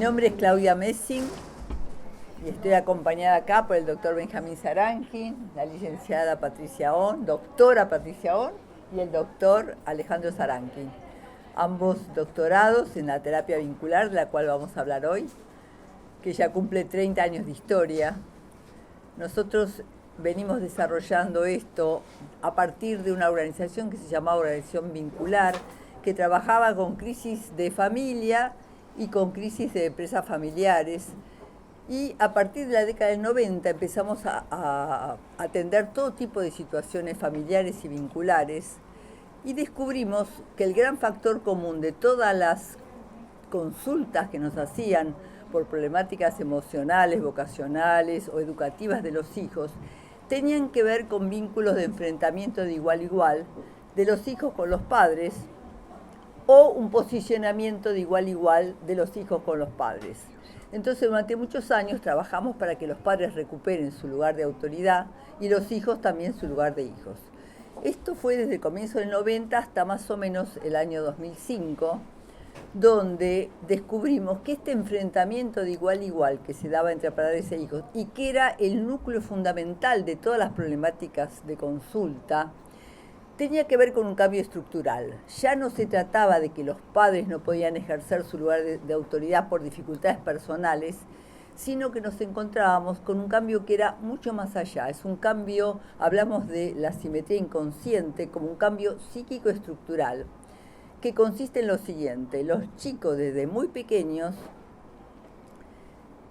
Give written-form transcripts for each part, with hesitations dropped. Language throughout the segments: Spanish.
nombre es Claudia Messing y estoy acompañada acá por el doctor Benjamín Saranqui, la licenciada Patricia On, doctora Patricia On, y el doctor Alejandro Saranqui. Ambos doctorados en la terapia vincular, de la cual vamos a hablar hoy, que ya cumple 30 años de historia. Nosotros venimos desarrollando esto a partir de una organización que se llamaba Organización Vincular, que trabajaba con crisis de familia y con crisis de empresas familiares. Y a partir de la década del 90 empezamos a atender todo tipo de situaciones familiares y vinculares, y descubrimos que el gran factor común de todas las consultas que nos hacían por problemáticas emocionales, vocacionales o educativas de los hijos tenían que ver con vínculos de enfrentamiento de igual a igual de los hijos con los padres, o un posicionamiento de igual a igual de los hijos con los padres. Entonces, durante muchos años trabajamos para que los padres recuperen su lugar de autoridad y los hijos también su lugar de hijos. Esto fue desde el comienzo del 90 hasta más o menos el año 2005, donde descubrimos que este enfrentamiento de igual a igual que se daba entre padres e hijos y que era el núcleo fundamental de todas las problemáticas de consulta, tenía que ver con un cambio estructural. Ya no se trataba de que los padres no podían ejercer su lugar de autoridad por dificultades personales, sino que nos encontrábamos con un cambio que era mucho más allá. Es un cambio, hablamos de la simetría inconsciente como un cambio psíquico estructural, que consiste en lo siguiente: los chicos desde muy pequeños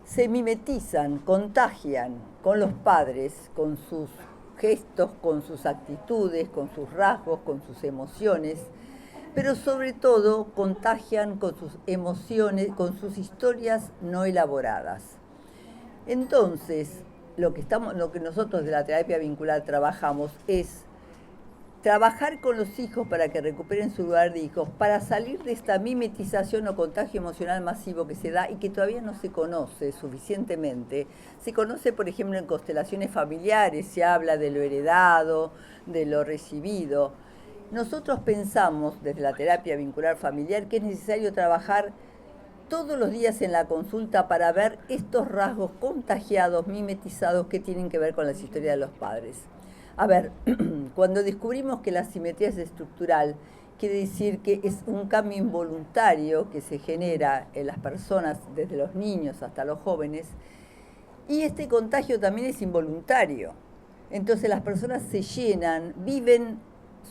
se mimetizan, contagian con los padres, con sus gestos, con sus actitudes, con sus rasgos, con sus emociones, pero sobre todo contagian con sus emociones, con sus historias no elaboradas. Entonces, lo que nosotros de la terapia vincular trabajamos es trabajar con los hijos para que recuperen su lugar de hijos, para salir de esta mimetización o contagio emocional masivo que se da y que todavía no se conoce suficientemente. Se conoce, por ejemplo, en constelaciones familiares, se habla de lo heredado, de lo recibido. Nosotros pensamos, desde la terapia vincular familiar, que es necesario trabajar todos los días en la consulta para ver estos rasgos contagiados, mimetizados, que tienen que ver con las historias de los padres. A ver, cuando descubrimos que la simetría es estructural, quiere decir que es un cambio involuntario que se genera en las personas, desde los niños hasta los jóvenes, y este contagio también es involuntario. Entonces las personas se llenan, viven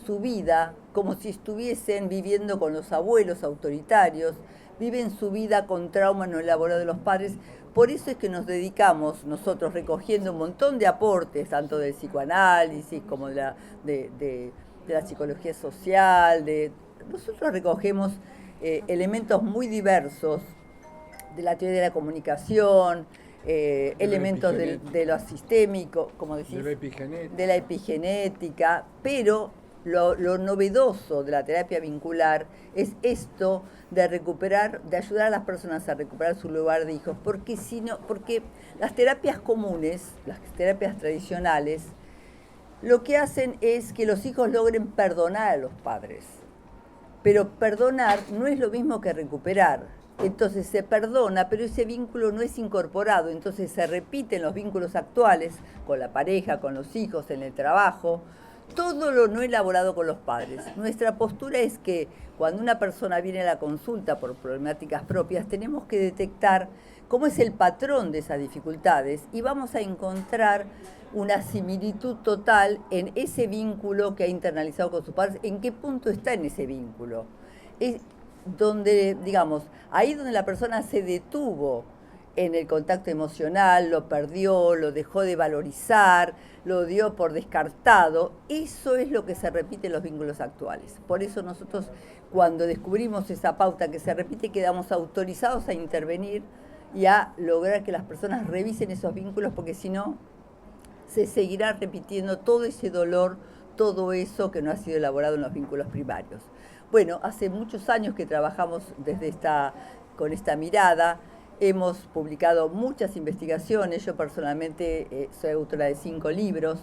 su vida como si estuviesen viviendo con los abuelos autoritarios, viven su vida con trauma no elaborado de los padres. Por eso es que nos dedicamos nosotros recogiendo un montón de aportes, tanto del psicoanálisis como de la psicología social. Nosotros recogemos elementos muy diversos de la teoría de la comunicación, elementos de lo sistémico, como decís, de la epigenética, pero lo novedoso de la terapia vincular es esto de recuperar, de ayudar a las personas a recuperar su lugar de hijos, porque las terapias comunes, las terapias tradicionales, lo que hacen es que los hijos logren perdonar a los padres. Pero perdonar no es lo mismo que recuperar. Entonces se perdona, pero ese vínculo no es incorporado. Entonces se repiten los vínculos actuales con la pareja, con los hijos, en el trabajo, todo lo no elaborado con los padres. Nuestra postura es que cuando una persona viene a la consulta por problemáticas propias, tenemos que detectar cómo es el patrón de esas dificultades y vamos a encontrar una similitud total en ese vínculo que ha internalizado con sus padres, en qué punto está en ese vínculo. Es donde, digamos, ahí donde la persona se detuvo en el contacto emocional, lo perdió, lo dejó de valorizar, lo dio por descartado. Eso es lo que se repite en los vínculos actuales. Por eso nosotros, cuando descubrimos esa pauta que se repite, quedamos autorizados a intervenir y a lograr que las personas revisen esos vínculos, porque si no, se seguirá repitiendo todo ese dolor, todo eso que no ha sido elaborado en los vínculos primarios. Bueno, hace muchos años que trabajamos con esta mirada. Hemos publicado muchas investigaciones. Yo personalmente soy autora de 5 libros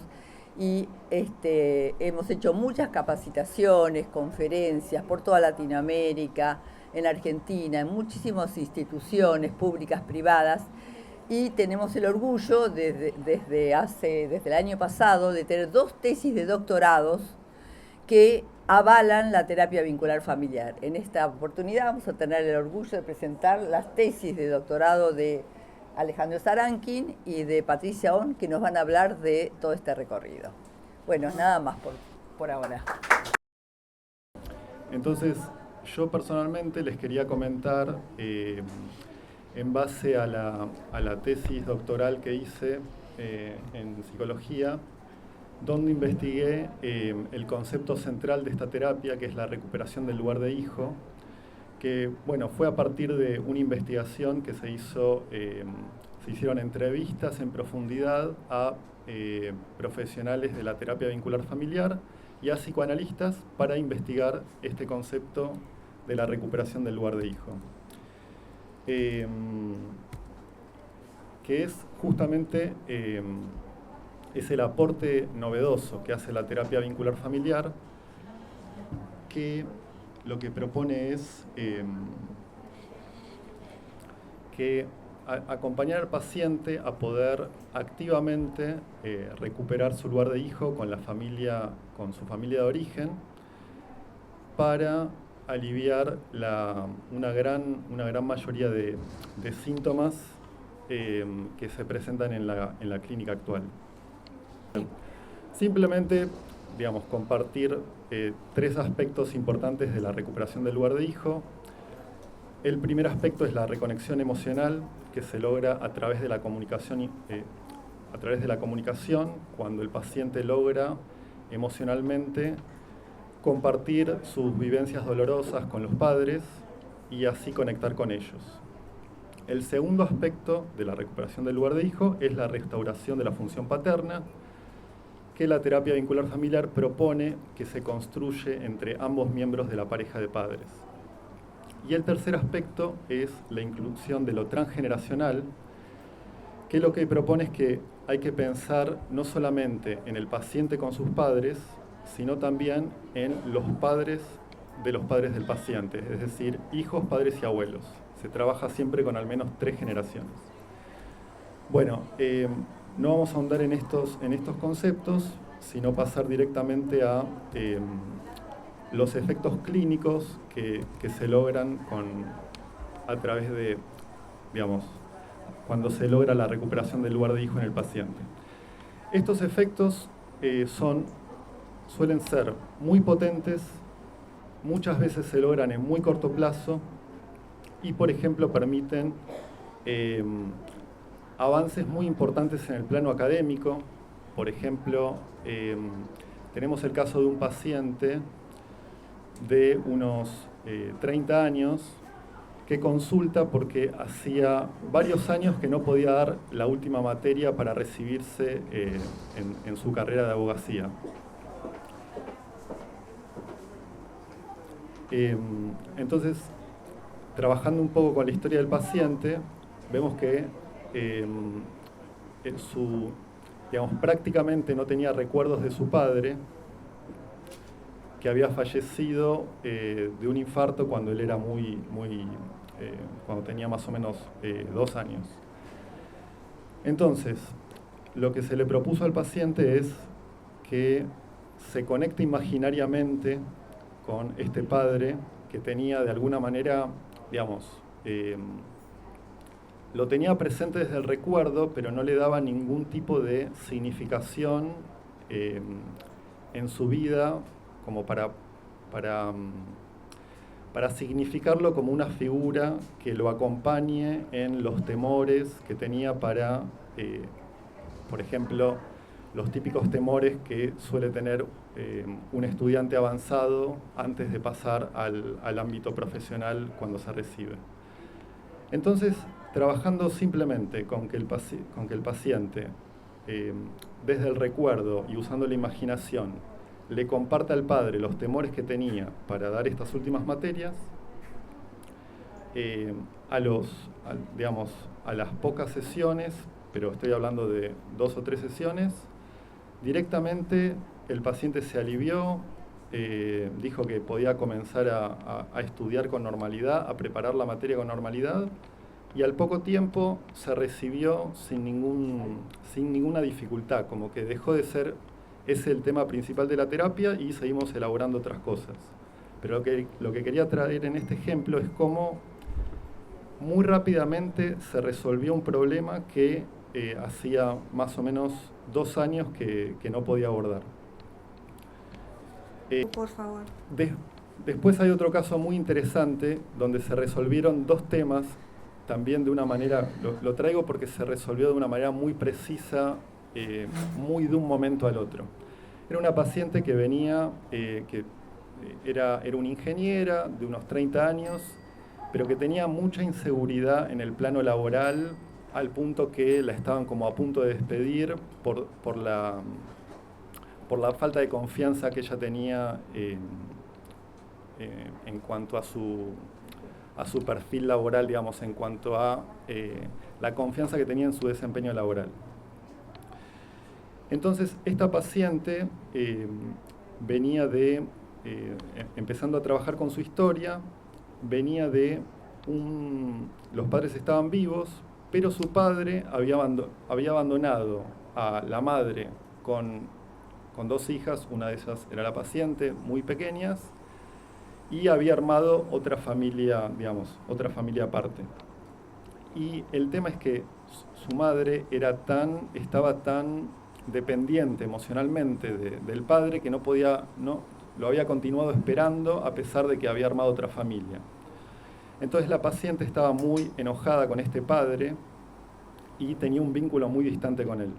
y hemos hecho muchas capacitaciones, conferencias por toda Latinoamérica, en Argentina, en muchísimas instituciones públicas, privadas, y tenemos el orgullo desde el año pasado de tener 2 tesis de doctorados que avalan la terapia vincular familiar. En esta oportunidad vamos a tener el orgullo de presentar las tesis de doctorado de Alejandro Sarankin y de Patricia On, que nos van a hablar de todo este recorrido. Bueno, nada más por ahora. Entonces, yo personalmente les quería comentar, en base a la tesis doctoral que hice en psicología, donde investigué el concepto central de esta terapia, que es la recuperación del lugar de hijo, que bueno, fue a partir de una investigación que se hicieron entrevistas en profundidad a profesionales de la terapia vincular familiar y a psicoanalistas para investigar este concepto de la recuperación del lugar de hijo. Que es justamente es el aporte novedoso que hace la terapia vincular familiar, que lo que propone es que acompañar al paciente a poder activamente recuperar su lugar de hijo con su familia de origen, para aliviar una gran mayoría de síntomas que se presentan en la clínica actual. Simplemente, digamos, compartir 3 aspectos importantes de la recuperación del lugar de hijo. El primer aspecto es la reconexión emocional, que se logra a través de la comunicación, cuando el paciente logra emocionalmente compartir sus vivencias dolorosas con los padres y así conectar con ellos. El segundo aspecto de la recuperación del lugar de hijo es la restauración de la función paterna, que la terapia vincular familiar propone que se construye entre ambos miembros de la pareja de padres. Y el tercer aspecto es la inclusión de lo transgeneracional, que lo que propone es que hay que pensar no solamente en el paciente con sus padres, sino también en los padres de los padres del paciente, es decir, hijos, padres y abuelos. Se trabaja siempre con al menos 3 generaciones. Bueno, no vamos a ahondar en estos conceptos, sino pasar directamente a los efectos clínicos que se logran a través de, digamos, cuando se logra la recuperación del lugar de hijo en el paciente. Estos efectos suelen ser muy potentes, muchas veces se logran en muy corto plazo y, por ejemplo, permiten avances muy importantes en el plano académico. Por ejemplo, tenemos el caso de un paciente de unos 30 años que consulta porque hacía varios años que no podía dar la última materia para recibirse en su carrera de abogacía. Entonces, trabajando un poco con la historia del paciente, vemos que prácticamente no tenía recuerdos de su padre, que había fallecido de un infarto cuando él era cuando tenía más o menos 2 años. Entonces, lo que se le propuso al paciente es que se conecte imaginariamente con este padre que tenía de alguna manera, digamos, lo tenía presente desde el recuerdo, pero no le daba ningún tipo de significación en su vida como para significarlo como una figura que lo acompañe en los temores que tenía para, por ejemplo, los típicos temores que suele tener un estudiante avanzado antes de pasar al ámbito profesional cuando se recibe. Entonces, trabajando simplemente con que el paciente, desde el recuerdo y usando la imaginación, le comparta al padre los temores que tenía para dar estas últimas materias, a las pocas sesiones, pero estoy hablando de 2 o 3 sesiones, directamente el paciente se alivió, dijo que podía comenzar a estudiar con normalidad, a preparar la materia con normalidad, y al poco tiempo se recibió sin ninguna dificultad, como que dejó de ser ese el tema principal de la terapia y seguimos elaborando otras cosas. Pero lo que quería traer en este ejemplo es cómo muy rápidamente se resolvió un problema que hacía más o menos 2 años que no podía abordar. Por favor. Después hay otro caso muy interesante donde se resolvieron 2 temas también de una manera, lo traigo porque se resolvió de una manera muy precisa, muy de un momento al otro. Era una paciente que venía, era una ingeniera de unos 30 años, pero que tenía mucha inseguridad en el plano laboral, al punto que la estaban como a punto de despedir por la falta de confianza que ella tenía en cuanto a su perfil laboral, digamos, en cuanto a la confianza que tenía en su desempeño laboral. Entonces, esta paciente venía empezando a trabajar con su historia, venía los padres estaban vivos, pero su padre había abandonado a la madre con 2 hijas, una de ellas era la paciente, muy pequeñas, y había armado otra familia, digamos, otra familia aparte. Y el tema es que su madre estaba tan dependiente emocionalmente del padre que no lo había continuado esperando a pesar de que había armado otra familia. Entonces la paciente estaba muy enojada con este padre y tenía un vínculo muy distante con él.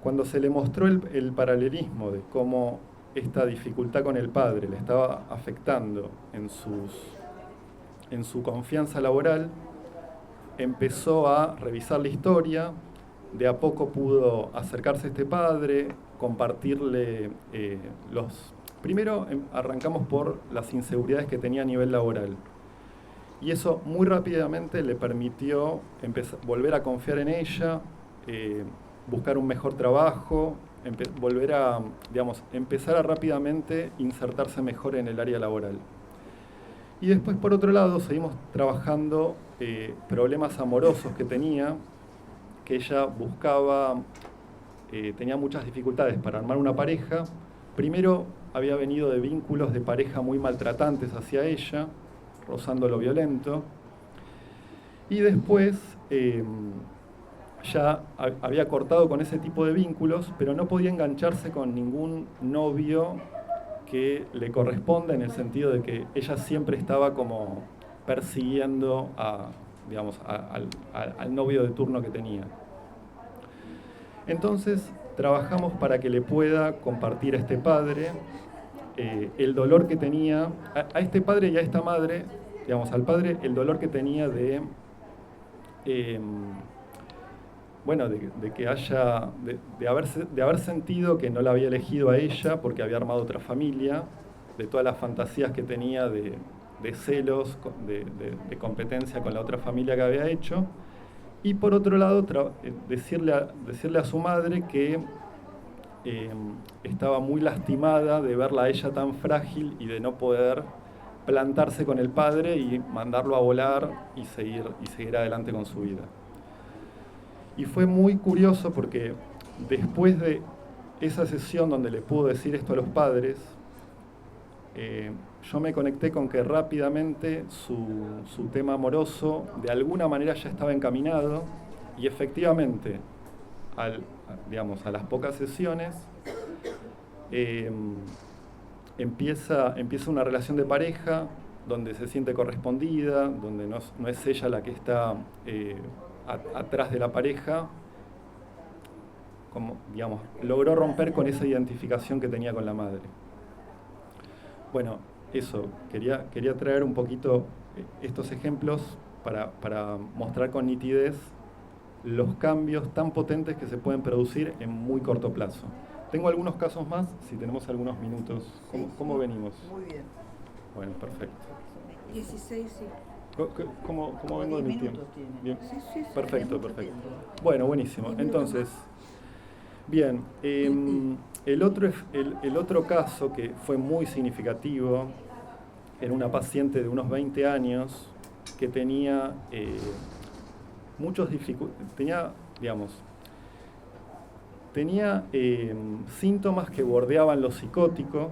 Cuando se le mostró el paralelismo de cómo esta dificultad con el padre le estaba afectando en su confianza laboral, empezó a revisar la historia, de a poco pudo acercarse a este padre, compartirle Primero arrancamos por las inseguridades que tenía a nivel laboral. Y eso muy rápidamente le permitió volver a confiar en ella, buscar un mejor trabajo, empezar a rápidamente insertarse mejor en el área laboral. Y después, por otro lado, seguimos trabajando problemas amorosos que tenía, que ella buscaba, tenía muchas dificultades para armar una pareja. Primero había venido de vínculos de pareja muy maltratantes hacia ella, rozando lo violento, y después ya había cortado con ese tipo de vínculos, pero no podía engancharse con ningún novio que le corresponda, en el sentido de que ella siempre estaba como persiguiendo al novio de turno que tenía. Entonces trabajamos para que le pueda compartir a este padre el dolor que tenía, a este padre y a esta madre, al padre, el dolor que tenía de haber sentido que no la había elegido a ella porque había armado otra familia, de todas las fantasías que tenía de celos, de competencia con la otra familia que había hecho, y por otro lado decirle a su madre que estaba muy lastimada de verla a ella tan frágil y de no poder plantarse con el padre y mandarlo a volar y seguir adelante con su vida. Y fue muy curioso porque después de esa sesión donde le pudo decir esto a los padres, yo me conecté con que rápidamente su tema amoroso de alguna manera ya estaba encaminado, y efectivamente a las pocas sesiones empieza una relación de pareja donde se siente correspondida, donde no es ella la que está atrás de la pareja, logró romper con esa identificación que tenía con la madre. Bueno, eso, quería traer un poquito estos ejemplos para mostrar con nitidez los cambios tan potentes que se pueden producir en muy corto plazo. Tengo algunos casos más, si tenemos algunos minutos. ¿Cómo venimos? Muy bien. Bueno, perfecto. 16, sí. ¿Cómo vengo de mi tiempo? Bien. Sí. Perfecto. Bueno, buenísimo. Entonces, bien, El otro caso que fue muy significativo era una paciente de unos 20 años que tenía tenía síntomas que bordeaban lo psicótico,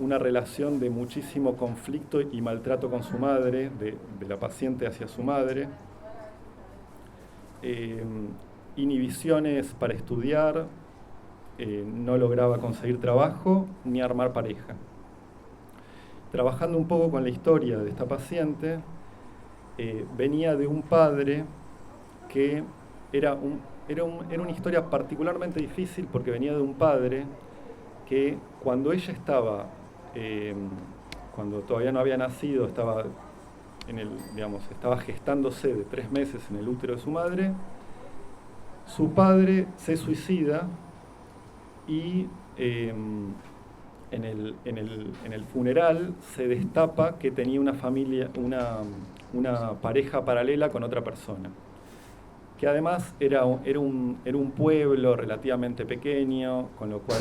una relación de muchísimo conflicto y maltrato con su madre, de la paciente hacia su madre, inhibiciones para estudiar, no lograba conseguir trabajo ni armar pareja. Trabajando un poco con la historia de esta paciente, venía de un padre que era una historia particularmente difícil porque venía de un padre que cuando ella estaba, cuando todavía no había nacido, estaba gestándose de 3 meses en el útero de su madre, su padre se suicida y en el funeral se destapa que tenía una familia, una pareja paralela con otra persona, que además era un pueblo relativamente pequeño, con lo cual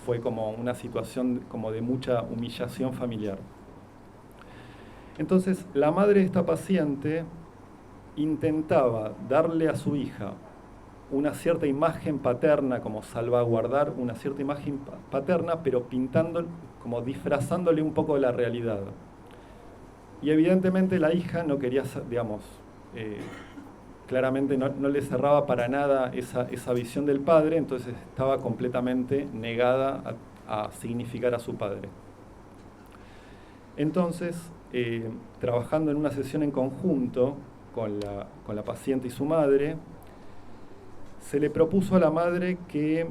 fue como una situación como de mucha humillación familiar. Entonces, la madre de esta paciente intentaba darle a su hija una cierta imagen paterna, como salvaguardar una cierta imagen paterna, pero como disfrazándole un poco de la realidad. Y evidentemente la hija no quería, claramente no le cerraba para nada esa visión del padre, entonces estaba completamente negada a significar a su padre. Entonces, trabajando en una sesión en conjunto con la paciente y su madre, se le propuso a la madre que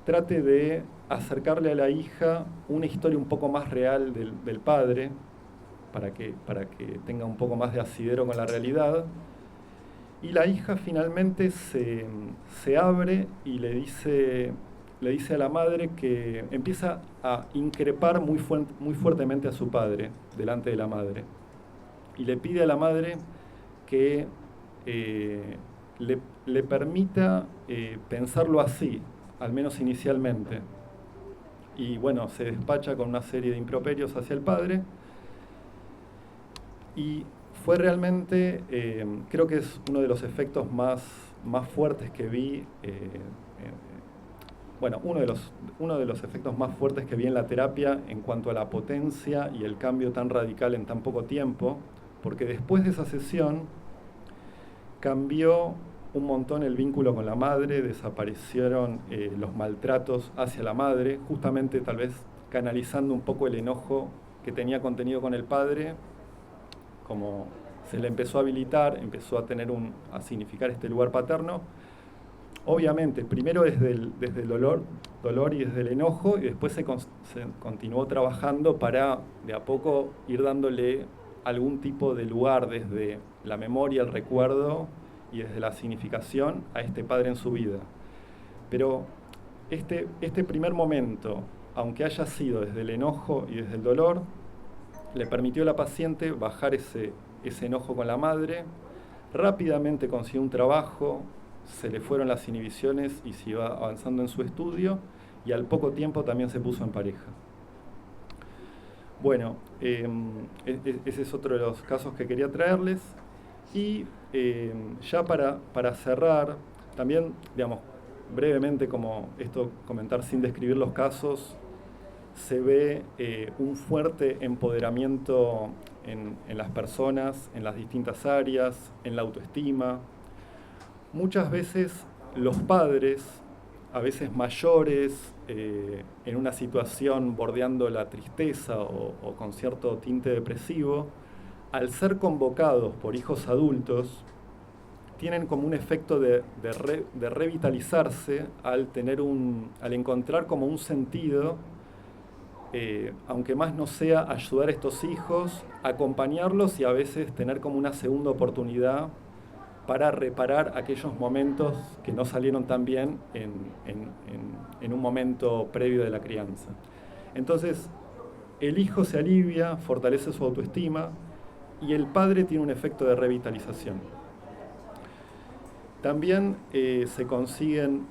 trate de acercarle a la hija una historia un poco más real del padre, para que tenga un poco más de asidero con la realidad. Y la hija finalmente se abre y le dice a la madre que empieza a increpar muy fuertemente a su padre delante de la madre. Y le pide a la madre que le permita pensarlo así, al menos inicialmente. Y bueno, se despacha con una serie de improperios hacia el padre. Y fue realmente, creo que es uno de los efectos más fuertes que vi, uno de los efectos más fuertes que vi en la terapia en cuanto a la potencia y el cambio tan radical en tan poco tiempo, porque después de esa sesión cambió un montón el vínculo con la madre, desaparecieron los maltratos hacia la madre, justamente tal vez canalizando un poco el enojo que tenía contenido con el padre, como se le empezó a habilitar, empezó a significar este lugar paterno. Obviamente, primero desde el dolor y desde el enojo, y después se continuó trabajando para de a poco ir dándole algún tipo de lugar desde la memoria, el recuerdo y desde la significación a este padre en su vida. Pero este primer momento, aunque haya sido desde el enojo y desde el dolor, le permitió a la paciente bajar ese enojo con la madre, rápidamente consiguió un trabajo, se le fueron las inhibiciones y se iba avanzando en su estudio, y al poco tiempo también se puso en pareja. Bueno, ese es otro de los casos que quería traerles. Y ya para cerrar, también, brevemente, como esto comentar sin describir los casos, se ve un fuerte empoderamiento en las personas, en las distintas áreas, en la autoestima. Muchas veces los padres, a veces mayores, en una situación bordeando la tristeza o con cierto tinte depresivo, al ser convocados por hijos adultos, tienen como un efecto de revitalizarse al encontrar como un sentido, aunque más no sea ayudar a estos hijos, acompañarlos y a veces tener como una segunda oportunidad para reparar aquellos momentos que no salieron tan bien en un momento previo de la crianza. Entonces, el hijo se alivia, fortalece su autoestima, y el padre tiene un efecto de revitalización. También se consiguen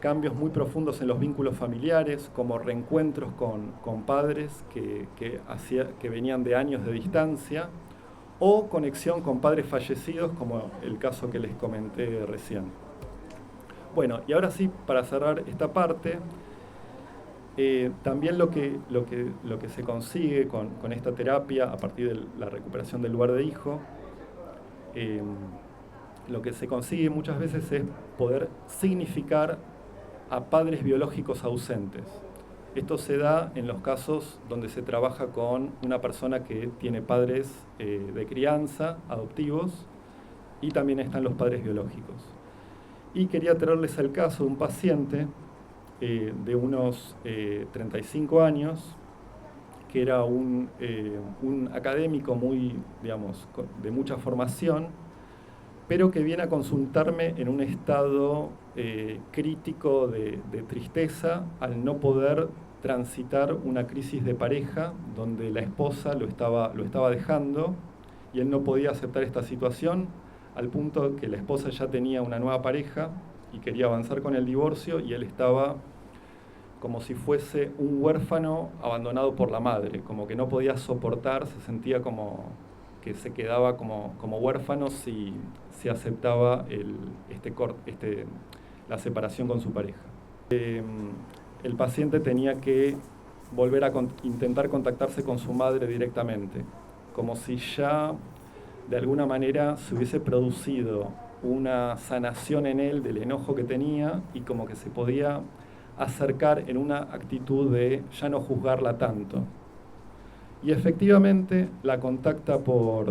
cambios muy profundos en los vínculos familiares, como reencuentros con padres que venían de años de distancia, o conexión con padres fallecidos, como el caso que les comenté recién. Bueno, y ahora sí, para cerrar esta parte, también lo que se consigue con esta terapia a partir de la recuperación del lugar de hijo, lo que se consigue muchas veces es poder significar a padres biológicos ausentes. Esto se da en los casos donde se trabaja con una persona que tiene padres de crianza, adoptivos, y también están los padres biológicos. Y quería traerles el caso de un paciente de unos 35 años, que era un académico muy, de mucha formación, pero que viene a consultarme en un estado crítico de tristeza al no poder transitar una crisis de pareja donde la esposa lo estaba dejando y él no podía aceptar esta situación, al punto que la esposa ya tenía una nueva pareja y quería avanzar con el divorcio, y él estaba como si fuese un huérfano abandonado por la madre, como que no podía soportar, se sentía como que se quedaba como huérfano si aceptaba la separación con su pareja. El paciente tenía que volver a intentar contactarse con su madre directamente, como si ya de alguna manera se hubiese producido una sanación en él del enojo que tenía, y como que se podía acercar en una actitud de ya no juzgarla tanto. Y efectivamente la contacta por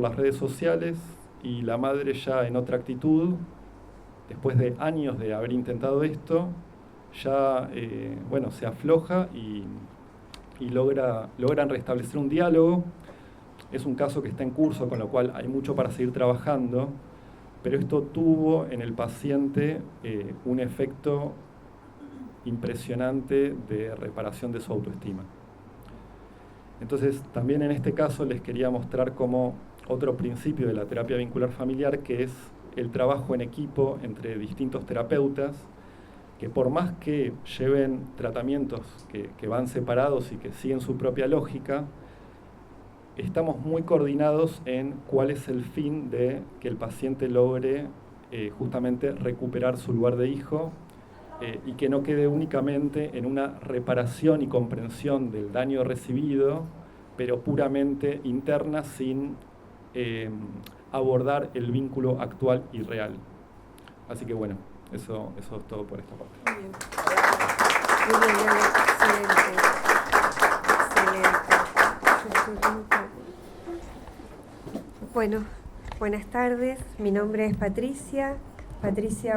las redes sociales, y la madre, ya en otra actitud, después de años de haber intentado esto, ya se afloja y logran restablecer un diálogo. Es un caso que está en curso, con lo cual hay mucho para seguir trabajando, pero esto tuvo en el paciente un efecto impresionante de reparación de su autoestima. Entonces, también en este caso les quería mostrar como otro principio de la terapia vincular familiar, que es el trabajo en equipo entre distintos terapeutas, que por más que lleven tratamientos que van separados y que siguen su propia lógica, estamos muy coordinados en cuál es el fin de que el paciente logre justamente recuperar su lugar de hijo, y que no quede únicamente en una reparación y comprensión del daño recibido, pero puramente interna, sin abordar el vínculo actual y real. Así que bueno, eso es todo por esta parte. Muy bien. Muy bien, excelente. Excelente. Bueno, buenas tardes. Mi nombre es Patricia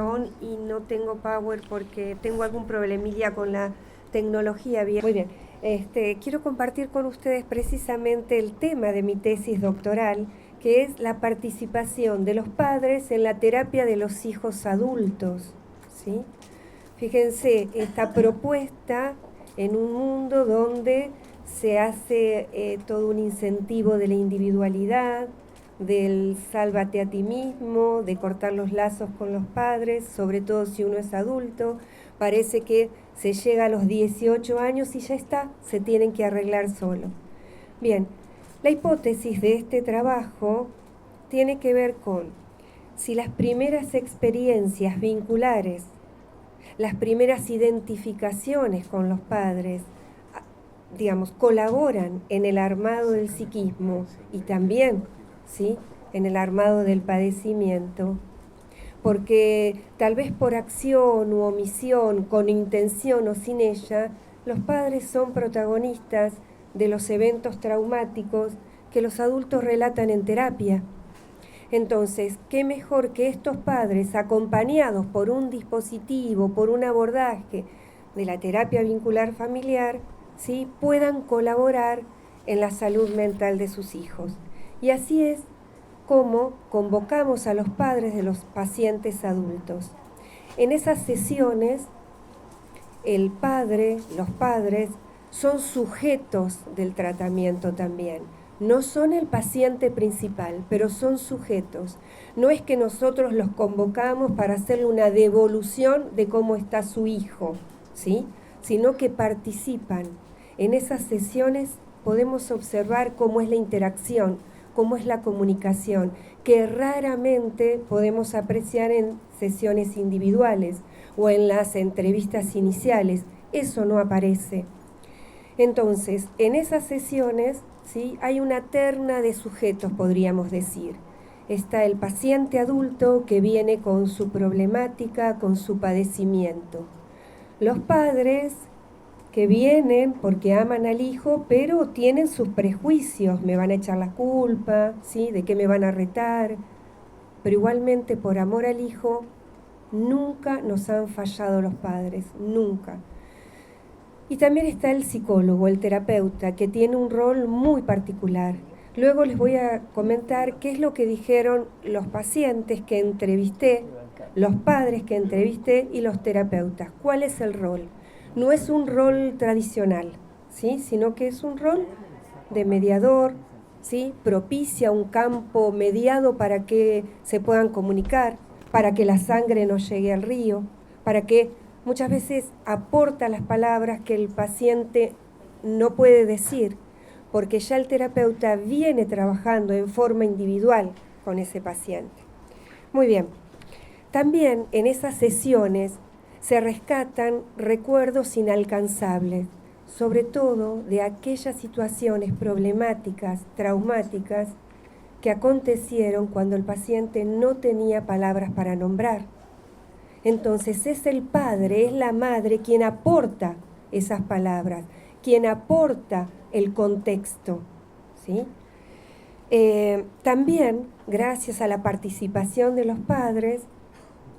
On, y no tengo power porque tengo algún problemilla con la tecnología. Muy bien. Quiero compartir con ustedes precisamente el tema de mi tesis doctoral, que es la participación de los padres en la terapia de los hijos adultos, ¿sí? Fíjense, esta propuesta en un mundo donde se hace todo un incentivo de la individualidad, del sálvate a ti mismo, de cortar los lazos con los padres, sobre todo si uno es adulto. Parece que se llega a los 18 años y ya está, se tienen que arreglar solo. Bien, la hipótesis de este trabajo tiene que ver con si las primeras experiencias vinculares, las primeras identificaciones con los padres, colaboran en el armado del psiquismo y también, ¿sí?, en el armado del padecimiento, porque tal vez por acción u omisión, con intención o sin ella, los padres son protagonistas de los eventos traumáticos que los adultos relatan en terapia. Entonces, ¿qué mejor que estos padres, acompañados por un dispositivo, por un abordaje de la terapia vincular familiar, ¿sí?, puedan colaborar en la salud mental de sus hijos? Y así es como convocamos a los padres de los pacientes adultos. En esas sesiones, los padres, son sujetos del tratamiento también, No son el paciente principal, pero son sujetos. No es que nosotros los convocamos para hacerle una devolución de cómo está su hijo, ¿sí? Sino que participan. En esas sesiones podemos observar cómo es la interacción, cómo es la comunicación, que raramente podemos apreciar en sesiones individuales o en las entrevistas iniciales. Eso no aparece. Entonces, en esas sesiones, ¿sí?, hay una terna de sujetos, podríamos decir. Está el paciente adulto que viene con su problemática, con su padecimiento. Los padres que vienen porque aman al hijo, pero tienen sus prejuicios, me van a echar la culpa, ¿sí?, de qué me van a retar, pero igualmente por amor al hijo, nunca nos han fallado los padres, nunca. Y también está el psicólogo, el terapeuta, que tiene un rol muy particular. Luego les voy a comentar qué es lo que dijeron los pacientes que entrevisté, los padres que entrevisté y los terapeutas. ¿Cuál es el rol? No es un rol tradicional, ¿sí?, sino que es un rol de mediador, ¿sí?, propicia un campo mediado para que se puedan comunicar, para que la sangre no llegue al río, para que muchas veces aporta las palabras que el paciente no puede decir, porque ya el terapeuta viene trabajando en forma individual con ese paciente. Muy bien. También en esas sesiones se rescatan recuerdos inalcanzables, sobre todo de aquellas situaciones problemáticas, traumáticas, que acontecieron cuando el paciente no tenía palabras para nombrar. Entonces es el padre, es la madre quien aporta esas palabras, quien aporta el contexto, ¿sí? También, gracias a la participación de los padres,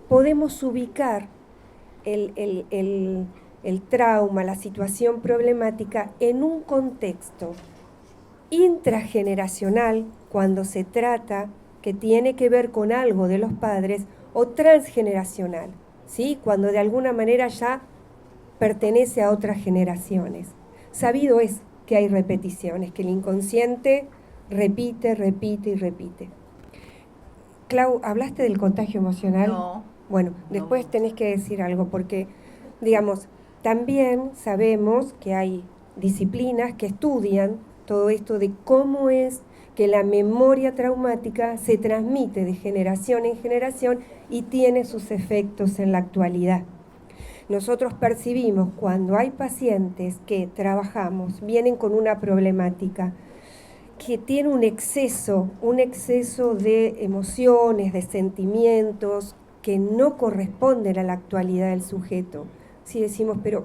podemos ubicar el trauma, la situación problemática en un contexto intrageneracional, cuando se trata que tiene que ver con algo de los padres, o transgeneracional, ¿sí?, cuando de alguna manera ya pertenece a otras generaciones. Sabido es que hay repeticiones, que el inconsciente repite, repite y repite. Clau, ¿hablaste del contagio emocional? No. Bueno, después tenés que decir algo, porque, digamos, también sabemos que hay disciplinas que estudian todo esto de cómo es que la memoria traumática se transmite de generación en generación y tiene sus efectos en la actualidad. Nosotros percibimos cuando hay pacientes que trabajamos, vienen con una problemática que tiene un exceso de emociones, de sentimientos que no corresponden a la actualidad del sujeto. Si decimos, pero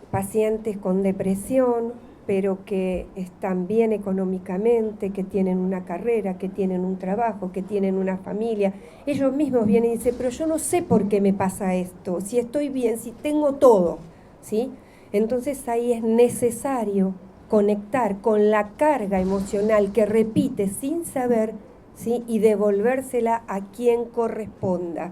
pacientes con depresión, pero que están bien económicamente, que tienen una carrera, que tienen un trabajo, que tienen una familia. Ellos mismos vienen y dicen, pero yo no sé por qué me pasa esto, si estoy bien, si tengo todo, ¿sí? Entonces ahí es necesario conectar con la carga emocional que repite sin saber, ¿sí?, y devolvérsela a quien corresponda.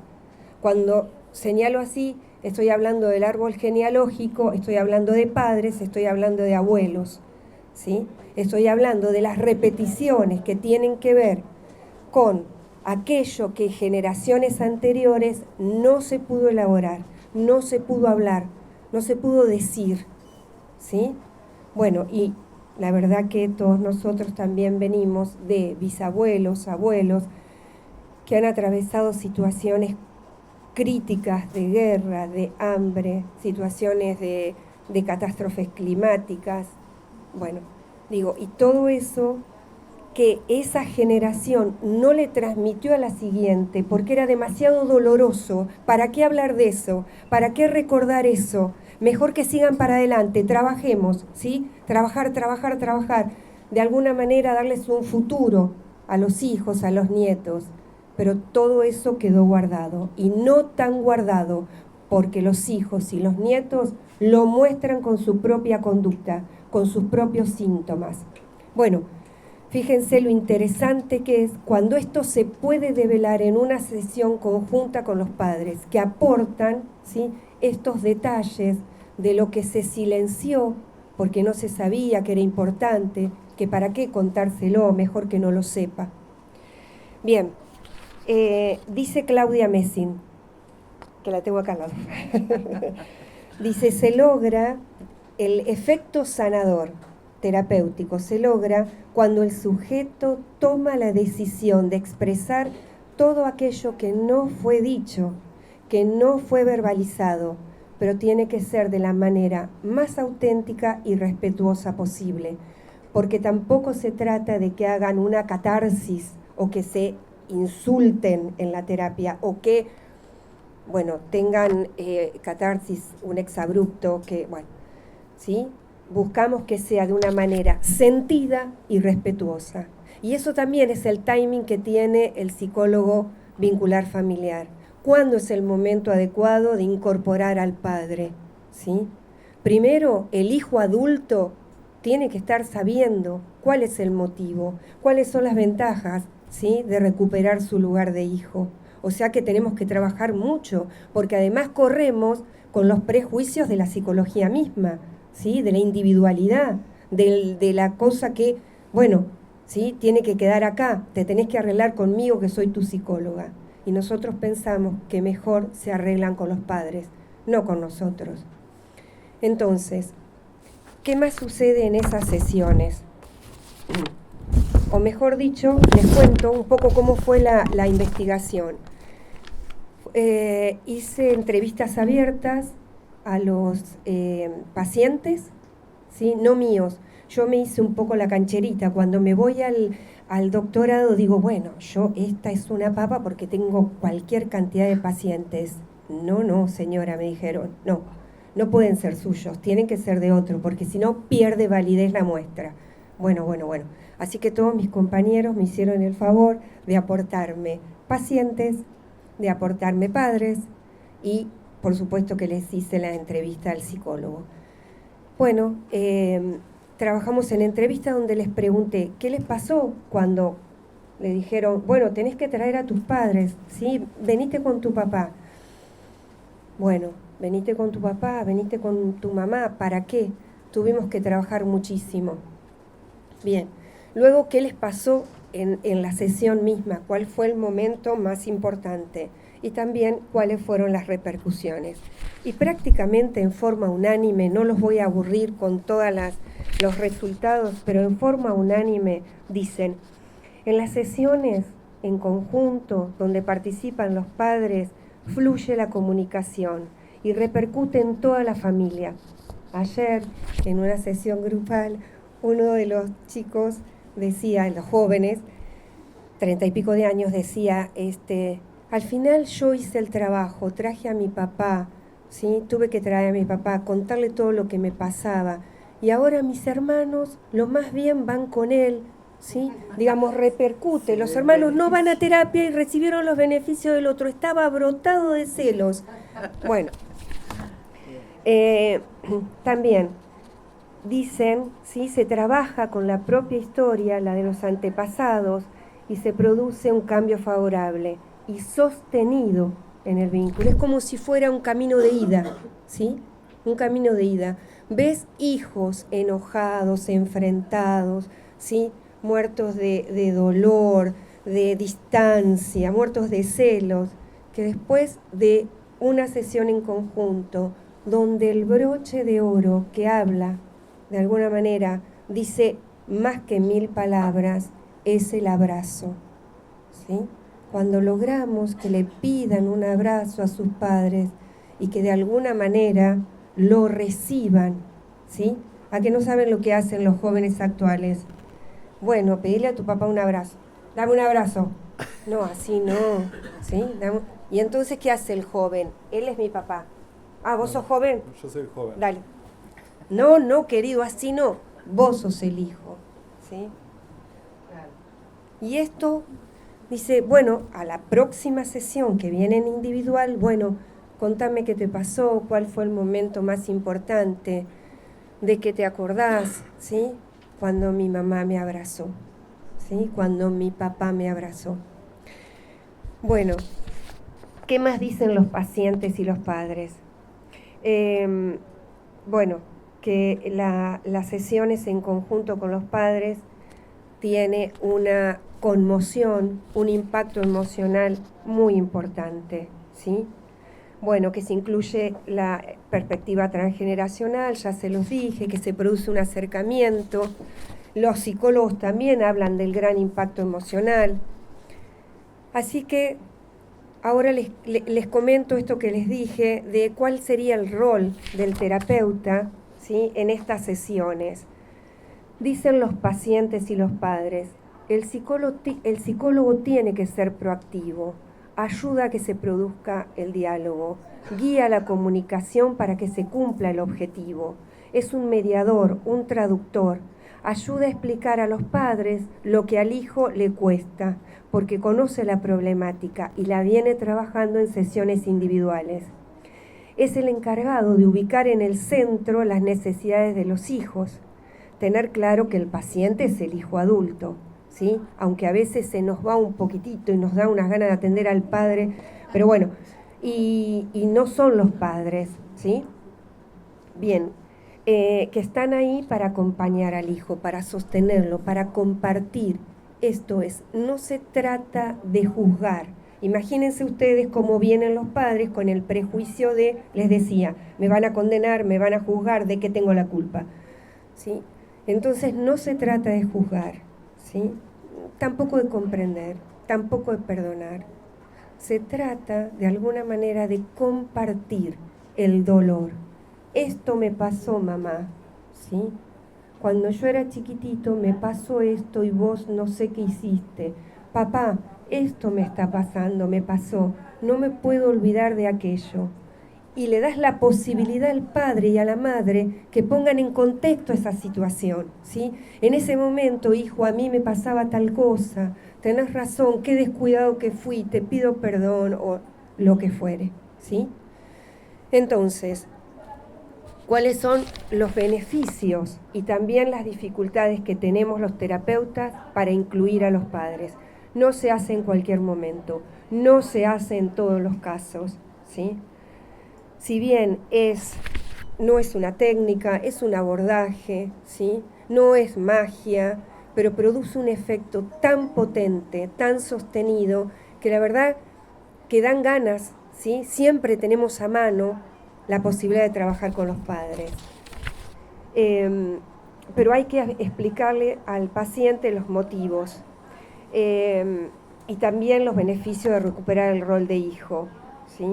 Cuando señalo así, estoy hablando del árbol genealógico, estoy hablando de padres, estoy hablando de abuelos, ¿sí? Estoy hablando de las repeticiones que tienen que ver con aquello que generaciones anteriores no se pudo elaborar, no se pudo hablar, no se pudo decir, ¿sí? Bueno, y la verdad que todos nosotros también venimos de bisabuelos, abuelos, que han atravesado situaciones críticas de guerra, de hambre, situaciones de catástrofes climáticas. Bueno, digo, y todo eso que esa generación no le transmitió a la siguiente porque era demasiado doloroso. ¿Para qué hablar de eso? ¿Para qué recordar eso? Mejor que sigan para adelante, trabajemos, ¿sí? Trabajar. De alguna manera darles un futuro a los hijos, a los nietos. Pero todo eso quedó guardado, y no tan guardado, porque los hijos y los nietos lo muestran con su propia conducta, con sus propios síntomas. Bueno, fíjense lo interesante que es cuando esto se puede develar en una sesión conjunta con los padres, que aportan, ¿sí?, estos detalles de lo que se silenció, porque no se sabía que era importante, que para qué contárselo, mejor que no lo sepa. Bien, dice Claudia Messing, que la tengo acá al lado. Dice, se logra el efecto sanador terapéutico, se logra cuando el sujeto toma la decisión de expresar todo aquello que no fue dicho, que no fue verbalizado, pero tiene que ser de la manera más auténtica y respetuosa posible, porque tampoco se trata de que hagan una catarsis o que se insulten en la terapia o que, bueno, tengan catarsis, un exabrupto, que, bueno, ¿sí? Buscamos que sea de una manera sentida y respetuosa. Y eso también es el timing que tiene el psicólogo vincular familiar. ¿Cuándo es el momento adecuado de incorporar al padre? ¿Sí? Primero, el hijo adulto tiene que estar sabiendo cuál es el motivo, cuáles son las ventajas, ¿sí?, de recuperar su lugar de hijo. O sea que tenemos que trabajar mucho, porque además corremos con los prejuicios de la psicología misma, ¿sí?, de la individualidad, de la cosa que, bueno, ¿sí?, tiene que quedar acá, te tenés que arreglar conmigo que soy tu psicóloga. Y nosotros pensamos que mejor se arreglan con los padres, no con nosotros. Entonces, ¿qué más sucede en esas sesiones? O mejor dicho, les cuento un poco cómo fue la investigación. Hice entrevistas abiertas a los pacientes, ¿sí?, no míos. Yo me hice un poco la cancherita. Cuando me voy al doctorado digo, bueno, esta es una papa porque tengo cualquier cantidad de pacientes. No, señora, me dijeron, no pueden ser suyos, tienen que ser de otro, porque si no pierde validez la muestra. Bueno. Así que todos mis compañeros me hicieron el favor de aportarme pacientes, de aportarme padres y, por supuesto, que les hice la entrevista al psicólogo. Bueno, trabajamos en entrevista donde les pregunté, ¿qué les pasó cuando le dijeron, bueno, tenés que traer a tus padres, ¿sí? Venite con tu papá. Bueno, venite con tu papá, venite con tu mamá, ¿para qué? Tuvimos que trabajar muchísimo. Bien, luego, ¿qué les pasó en la sesión misma? ¿Cuál fue el momento más importante? Y también, ¿cuáles fueron las repercusiones? Y prácticamente en forma unánime, no los voy a aburrir con todos los resultados, pero en forma unánime dicen, en las sesiones en conjunto, donde participan los padres, fluye la comunicación y repercute en toda la familia. Ayer, en una sesión grupal, uno de los chicos decía, los jóvenes, 30 y pico de años, decía, al final yo hice el trabajo, traje a mi papá, ¿sí? Tuve que traer a mi papá, contarle todo lo que me pasaba, y ahora mis hermanos, lo más bien van con él, ¿sí? Digamos, repercute, los hermanos no van a terapia y recibieron los beneficios del otro, estaba brotado de celos. Bueno, también dicen, ¿sí?, se trabaja con la propia historia, la de los antepasados, y se produce un cambio favorable y sostenido en el vínculo. Es como si fuera un camino de ida, ¿sí? Un camino de ida. Ves hijos enojados, enfrentados, ¿sí?, muertos de dolor, de distancia, muertos de celos, que después de una sesión en conjunto, donde el broche de oro que habla, de alguna manera, dice más que 1000 palabras, es el abrazo, ¿sí? Cuando logramos que le pidan un abrazo a sus padres y que de alguna manera lo reciban, ¿sí? ¿A que no saben lo que hacen los jóvenes actuales? Bueno, pedirle a tu papá un abrazo. Dame un abrazo. No, así no, ¿sí? Y entonces, ¿qué hace el joven? Él es mi papá. Ah, ¿vos sos joven? Yo soy joven. Dale. No, querido, así no. Vos sos el hijo, ¿sí? Y esto dice, bueno, a la próxima sesión que viene en individual, bueno, contame qué te pasó, cuál fue el momento más importante, de que te acordás, ¿sí? Cuando mi mamá me abrazó, ¿sí? Cuando mi papá me abrazó. Bueno, ¿qué más dicen los pacientes y los padres? Bueno, que las sesiones en conjunto con los padres tiene una conmoción, un impacto emocional muy importante, ¿sí? Bueno, que se incluye la perspectiva transgeneracional, ya se los dije, que se produce un acercamiento. Los psicólogos también hablan del gran impacto emocional. Así que ahora les comento esto que les dije de cuál sería el rol del terapeuta, ¿sí?, en estas sesiones. Dicen los pacientes y los padres, el psicólogo tiene que ser proactivo, ayuda a que se produzca el diálogo, guía la comunicación para que se cumpla el objetivo, es un mediador, un traductor, ayuda a explicar a los padres lo que al hijo le cuesta, porque conoce la problemática y la viene trabajando en sesiones individuales. Es el encargado de ubicar en el centro las necesidades de los hijos, tener claro que el paciente es el hijo adulto, ¿sí? Aunque a veces se nos va un poquitito y nos da unas ganas de atender al padre, pero bueno, y no son los padres, ¿sí? Bien, que están ahí para acompañar al hijo, para sostenerlo, para compartir. Esto es, no se trata de juzgar. Imagínense ustedes cómo vienen los padres con el prejuicio de, les decía, me van a condenar, me van a juzgar, ¿de qué tengo la culpa? ¿Sí? Entonces no se trata de juzgar, ¿sí? Tampoco de comprender, tampoco de perdonar. Se trata de alguna manera de compartir el dolor. Esto me pasó, mamá, ¿sí? Cuando yo era chiquitito me pasó esto y vos no sé qué hiciste. Papá, esto me está pasando, me pasó, no me puedo olvidar de aquello. Y le das la posibilidad al padre y a la madre que pongan en contexto esa situación, ¿sí? En ese momento, hijo, a mí me pasaba tal cosa, tenés razón, qué descuidado que fui, te pido perdón, o lo que fuere, ¿sí? Entonces, ¿cuáles son los beneficios y también las dificultades que tenemos los terapeutas para incluir a los padres? No se hace en cualquier momento, no se hace en todos los casos, ¿sí? Si bien no es una técnica, es un abordaje, ¿sí? No es magia, pero produce un efecto tan potente, tan sostenido, que la verdad que dan ganas, ¿sí? Siempre tenemos a mano la posibilidad de trabajar con los padres. Pero hay que explicarle al paciente los motivos y también los beneficios de recuperar el rol de hijo, ¿sí?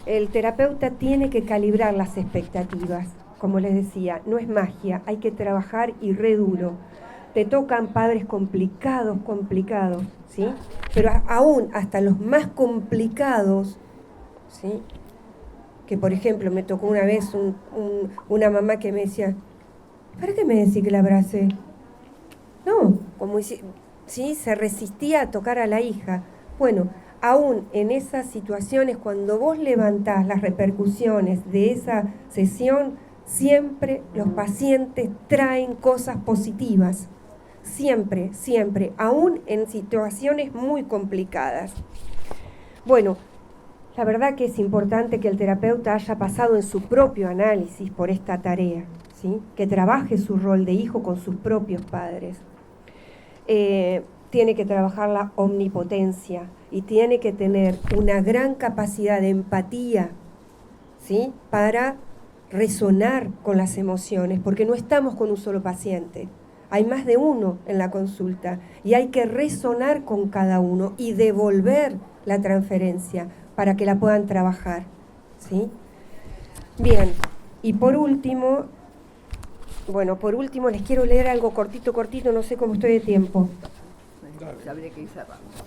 El terapeuta tiene que calibrar las expectativas, como les decía, no es magia, hay que trabajar y re duro. Te tocan padres complicados, ¿sí? Pero aún hasta los más complicados, ¿sí? Que por ejemplo me tocó una vez una mamá que me decía, ¿para qué me decís que la abracé? No, como si, ¿sí? Se resistía a tocar a la hija. Bueno, aún en esas situaciones, cuando vos levantás las repercusiones de esa sesión, siempre los pacientes traen cosas positivas. Siempre, siempre, aún en situaciones muy complicadas. Bueno, la verdad que es importante que el terapeuta haya pasado en su propio análisis por esta tarea, ¿sí? Que trabaje su rol de hijo con sus propios padres. Tiene que trabajar la omnipotencia y tiene que tener una gran capacidad de empatía, ¿sí? Para resonar con las emociones, porque no estamos con un solo paciente. Hay más de uno en la consulta y hay que resonar con cada uno y devolver la transferencia para que la puedan trabajar, ¿sí? Bien, y por último les quiero leer algo cortito, no sé cómo estoy de tiempo.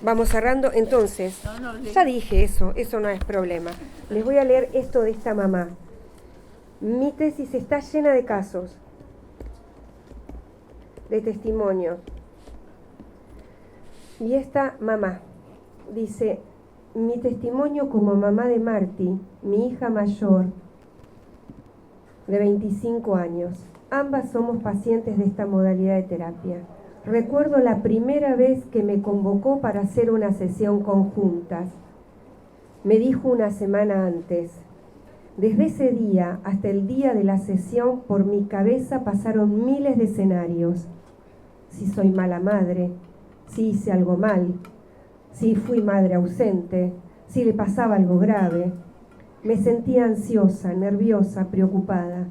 Vamos cerrando, entonces, ya dije eso no es problema. Les voy a leer esto de esta mamá. Mi tesis está llena de casos, de testimonios. Y esta mamá dice, mi testimonio como mamá de Marti, mi hija mayor, de 25 años. Ambas somos pacientes de esta modalidad de terapia. Recuerdo la primera vez que me convocó para hacer una sesión conjuntas. Me dijo una semana antes. Desde ese día hasta el día de la sesión, por mi cabeza pasaron miles de escenarios. si soy mala madre, si hice algo mal, si fui madre ausente, si le pasaba algo grave. Me sentía ansiosa, nerviosa, preocupada.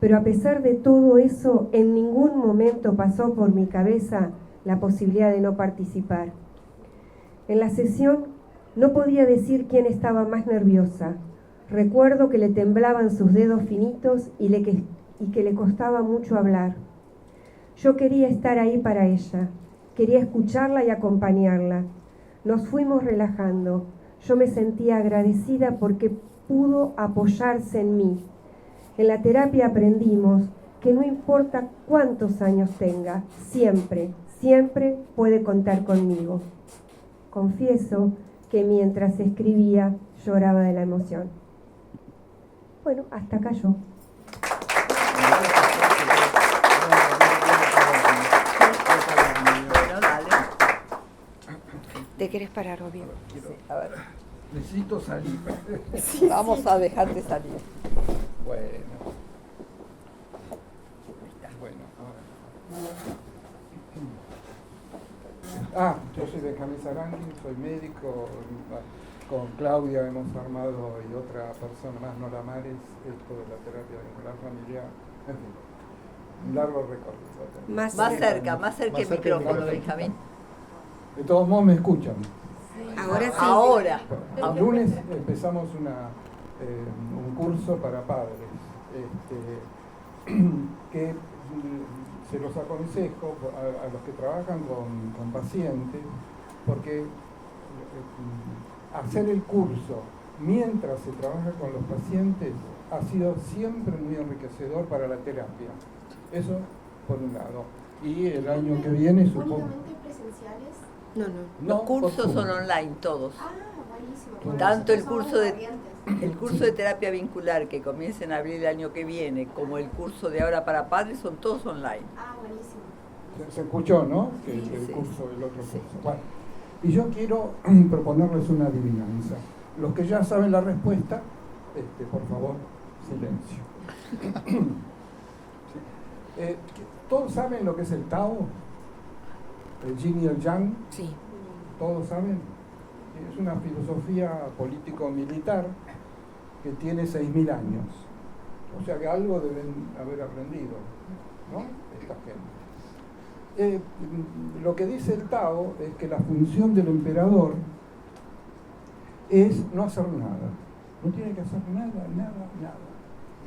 Pero a pesar de todo eso, en ningún momento pasó por mi cabeza la posibilidad de no participar. En la sesión no podía decir quién estaba más nerviosa. Recuerdo que le temblaban sus dedos finitos y que le costaba mucho hablar. Yo quería estar ahí para ella, quería escucharla y acompañarla. Nos fuimos relajando. Yo me sentía agradecida porque pudo apoyarse en mí. En la terapia aprendimos que no importa cuántos años tenga, siempre, siempre puede contar conmigo. Confieso que mientras escribía lloraba de la emoción. Bueno, hasta acá yo. ¿Te querés parar, obvio? Sí, a ver. Necesito salir. Sí, vamos a dejarte salir. Bueno. Bueno, ahora. Yo soy Benjamín Sarangui, soy médico. Con Claudia hemos armado y otra persona más, Nora Mares, esto de la terapia vincular familiar. En fin, un largo recorrido. Más cerca el micrófono, Benjamín. De todos modos me escuchan. Ahora sí. Ahora. El lunes empezamos un curso para padres, que se los aconsejo a los que trabajan con pacientes, porque hacer el curso mientras se trabaja con los pacientes ha sido siempre muy enriquecedor para la terapia. Eso por un lado. Y el año que viene supongo... ¿Únicamente presenciales? No. Los cursos son online todos. Ah, buenísimo. Tanto el Son curso de terapia vincular que comienza en abril del año que viene, como el curso de ahora para padres, son todos online. Ah, buenísimo. Se escuchó, ¿no? Que Sí, el sí. curso del otro Sí. curso. Bueno, y yo quiero proponerles una adivinanza. Los que ya saben la respuesta, por favor, silencio. Sí. ¿Todos saben lo que es el Tao? El Yin y el Yang. Sí. ¿Todos saben? Es una filosofía político-militar que tiene 6.000 años. O sea que algo deben haber aprendido, ¿no? Esta gente. Lo que dice el Tao es que la función del emperador es no hacer nada. No tiene que hacer nada.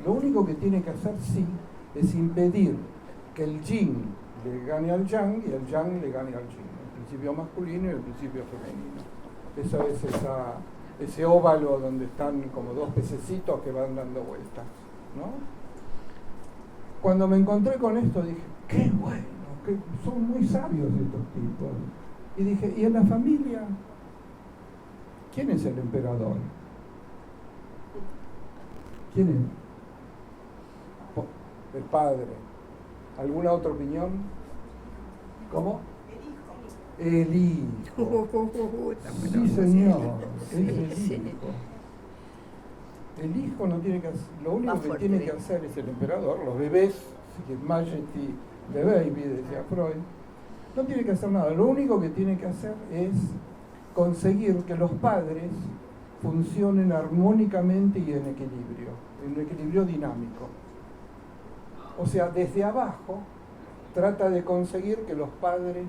Lo único que tiene que hacer, sí, es impedir que el Yin le gane al Yang y el Yang le gane al Yin. El principio masculino y el principio femenino. Eso es ese óvalo donde están como dos pececitos que van dando vueltas, ¿no? Cuando me encontré con esto dije, qué bueno, que son muy sabios estos tipos. Y dije, ¿y en la familia? ¿Quién es el emperador? ¿Quién es? El padre. ¿Alguna otra opinión? ¿Cómo? El hijo. Sí, señor. Es el hijo. El hijo no tiene que hacer, lo único que tiene que hacer es el emperador, los bebés, Majesty the baby, decía Freud, no tiene que hacer nada. Lo único que tiene que hacer es conseguir que los padres funcionen armónicamente y en un equilibrio dinámico. O sea, desde abajo trata de conseguir que los padres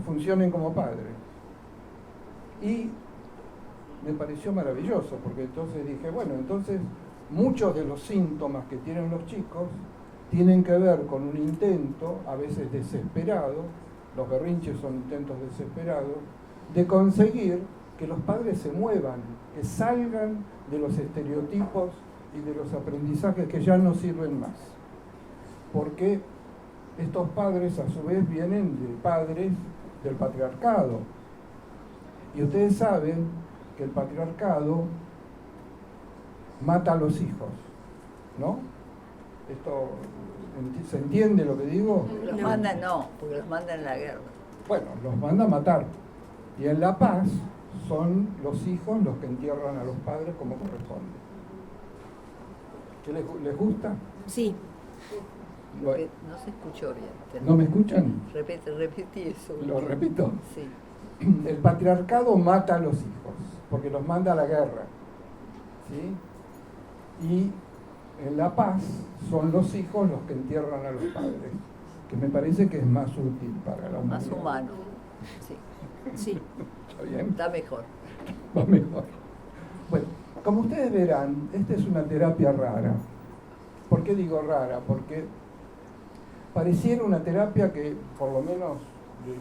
funcionen como padres. Y me pareció maravilloso, porque entonces dije, bueno, entonces muchos de los síntomas que tienen los chicos tienen que ver con un intento, a veces desesperado, los berrinches son intentos desesperados, de conseguir que los padres se muevan, que salgan de los estereotipos y de los aprendizajes que ya no sirven más. Porque estos padres a su vez vienen de padres del patriarcado. Y ustedes saben que el patriarcado mata a los hijos, ¿no? Esto, ¿se entiende lo que digo? Los mandan porque los mandan a la guerra. Bueno, los manda a matar. Y en la paz son los hijos los que entierran a los padres como corresponde. ¿Qué les gusta? Sí. Bueno, No se escuchó bien. ¿no me escuchan? Repetí eso. Lo repito. Sí. El patriarcado mata a los hijos, porque los manda a la guerra. ¿Sí? Y en la paz son los hijos los que entierran a los padres, que me parece que es más útil para la humanidad. Más humano. Sí. Sí. ¿Está bien? Está mejor. Va mejor. Bueno, como ustedes verán, esta es una terapia rara. ¿Por qué digo rara? Porque pareciera una terapia que, por lo menos de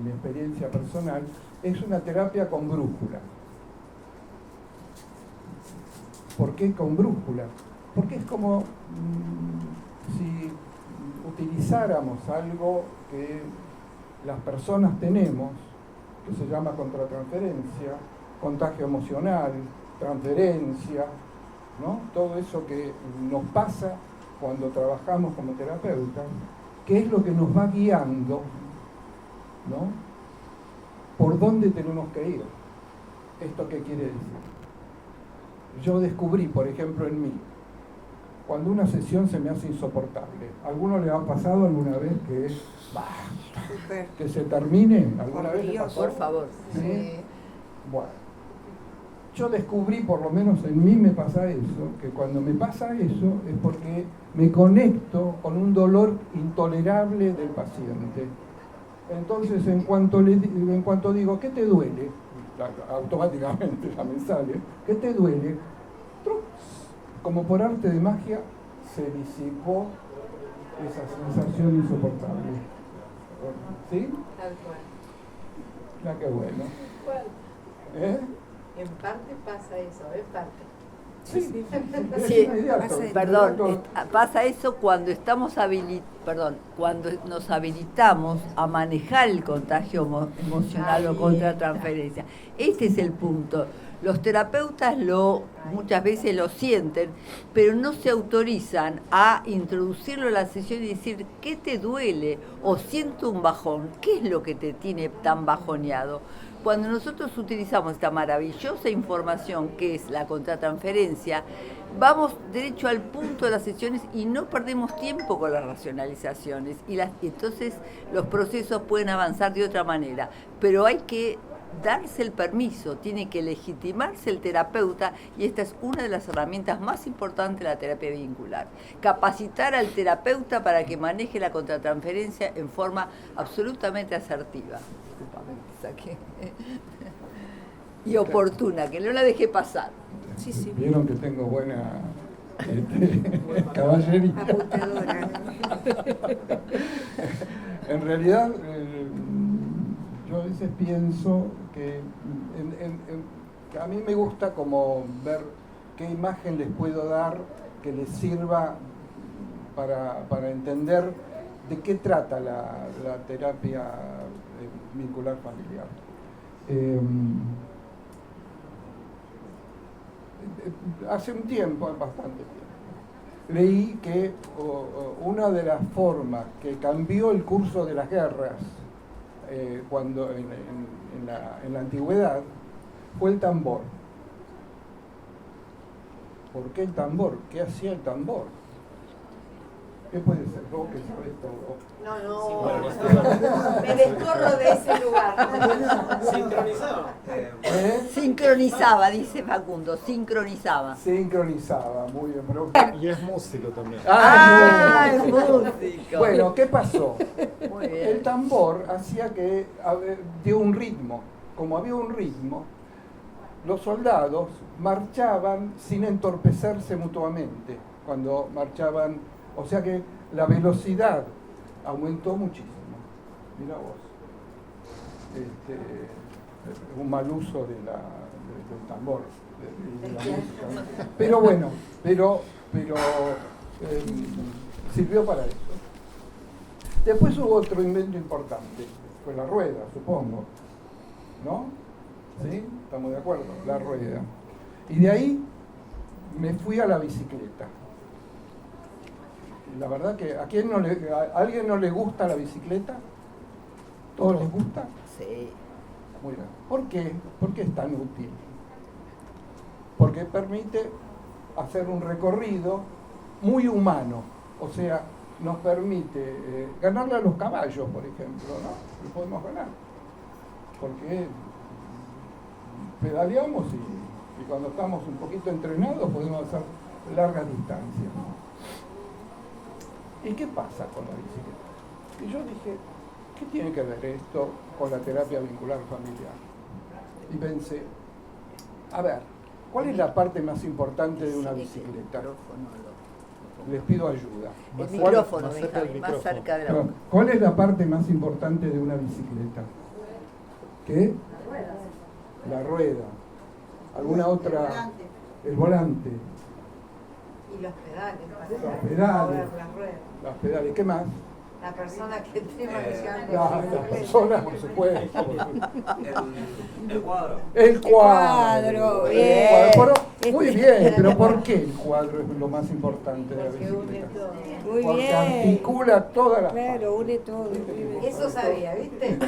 mi experiencia personal, es una terapia con brújula. ¿Por qué con brújula? Porque es como si utilizáramos algo que las personas tenemos, que se llama contratransferencia, contagio emocional, transferencia, ¿no? Todo eso que nos pasa cuando trabajamos como terapeutas, que es lo que nos va guiando, ¿no? ¿Por dónde tenemos que ir? ¿Esto qué quiere decir? Yo descubrí, por ejemplo, en mí, cuando una sesión se me hace insoportable. ¿A alguno le ha pasado alguna vez que se termine? ¿Alguna vez le pasó? Por favor. ¿Sí? Bueno, yo descubrí, por lo menos en mí me pasa eso, que cuando me pasa eso es porque me conecto con un dolor intolerable del paciente. Entonces, en cuanto digo, ¿qué te duele? Automáticamente ya me sale, ¿qué te duele? ¡Truc! Como por arte de magia, se disipó esa sensación insoportable. ¿Sí? Tal cual. Ya, qué bueno. ¿Cuál? ¿Eh? En parte pasa eso, en parte. Sí, Sí, inmediato. perdón, Inmediato. pasa eso cuando cuando nos habilitamos a manejar el contagio emocional o contratransferencia. Este es el punto. Los terapeutas muchas veces lo sienten, pero no se autorizan a introducirlo en la sesión y decir, ¿qué te duele? O siento un bajón, ¿qué es lo que te tiene tan bajoneado? Cuando nosotros utilizamos esta maravillosa información que es la contratransferencia, vamos derecho al punto de las sesiones y no perdemos tiempo con las racionalizaciones. Y entonces los procesos pueden avanzar de otra manera. Pero hay que darse el permiso, tiene que legitimarse el terapeuta y esta es una de las herramientas más importantes de la terapia vincular. Capacitar al terapeuta para que maneje la contratransferencia en forma absolutamente asertiva. Y oportuna, que no la deje pasar. Sí, sí. Vieron que tengo buena caballería. Apuntadora. En realidad, yo a veces pienso que a mí me gusta como ver qué imagen les puedo dar que les sirva para entender de qué trata la terapia vincular familiar. Hace un tiempo, bastante tiempo, leí que una de las formas que cambió el curso de las guerras cuando en la antigüedad fue el tambor. ¿Por qué el tambor? ¿Qué hacía el tambor? ¿Qué puede ser? ¿Vos que sabés todo? No, me descorro de ese lugar. Sincronizado. Sincronizaba, dice Facundo, sincronizaba. Sincronizaba, muy bien. Pero... Y es músico también. ¡Ah, es músico! Bueno, ¿qué pasó? Muy bien. El tambor hacía que dio un ritmo. Como había un ritmo, los soldados marchaban sin entorpecerse mutuamente cuando marchaban. O sea que la velocidad aumentó muchísimo. Mira vos. Un mal uso del tambor, de la música. Pero bueno, sirvió para eso. Después hubo otro invento importante, fue la rueda, supongo. ¿No? ¿Sí? ¿Estamos de acuerdo? La rueda. Y de ahí me fui a la bicicleta. La verdad que ¿a alguien no le gusta la bicicleta? ¿Todos les gusta? Sí. Muy bien. ¿Por qué? ¿Por qué es tan útil? Porque permite hacer un recorrido muy humano. O sea, nos permite ganarle a los caballos, por ejemplo, ¿no? Lo podemos ganar. Porque pedaleamos y cuando estamos un poquito entrenados podemos hacer largas distancias. ¿Y qué pasa con la bicicleta? Y yo dije, ¿qué tiene que ver esto con la terapia vincular familiar? Y pensé, a ver, ¿cuál es la parte más importante de una bicicleta? Les pido ayuda. El micrófono, más cerca del más micrófono. cerca de la boca. ¿Cuál es la parte más importante de una bicicleta? ¿Qué? La rueda. ¿Alguna otra? El volante. Y los pedales. Para Los pedales. mover las ruedas. Las pedales. ¿Qué más? La persona que esté manejando. La persona, por supuesto. El cuadro. El cuadro. El cuadro, El bien. cuadro. Muy bien, pero ¿por qué el cuadro es lo más importante de la Porque une bicicleta? todo. Muy Porque bien. articula todas las Claro, une todo. Muy bien. Eso sabía, ¿viste?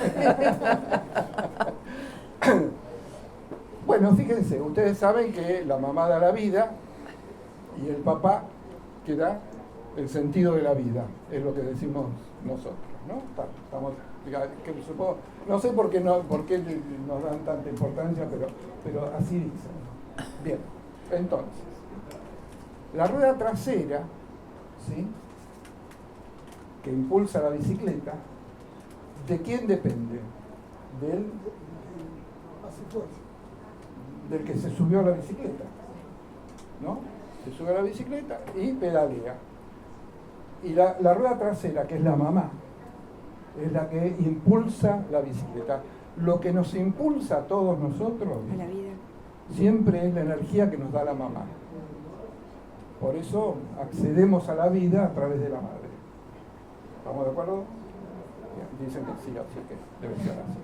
Bueno, fíjense, ustedes saben que la mamá da la vida y el papá que da el sentido de la vida, es lo que decimos nosotros, ¿no? Estamos, que supongo, no sé por qué nos dan tanta importancia, pero así dicen. Bien, entonces, la rueda trasera, ¿sí?, que impulsa la bicicleta, ¿de quién depende? Del que se subió a la bicicleta, ¿no? Se sube a la bicicleta y pedalea. Y la rueda trasera, que es la mamá, es la que impulsa la bicicleta. Lo que nos impulsa a todos nosotros A la vida. siempre es la energía que nos da la mamá. Por eso accedemos a la vida a través de la madre. ¿Estamos de acuerdo? Bien, dicen que sí, así que debe ser así.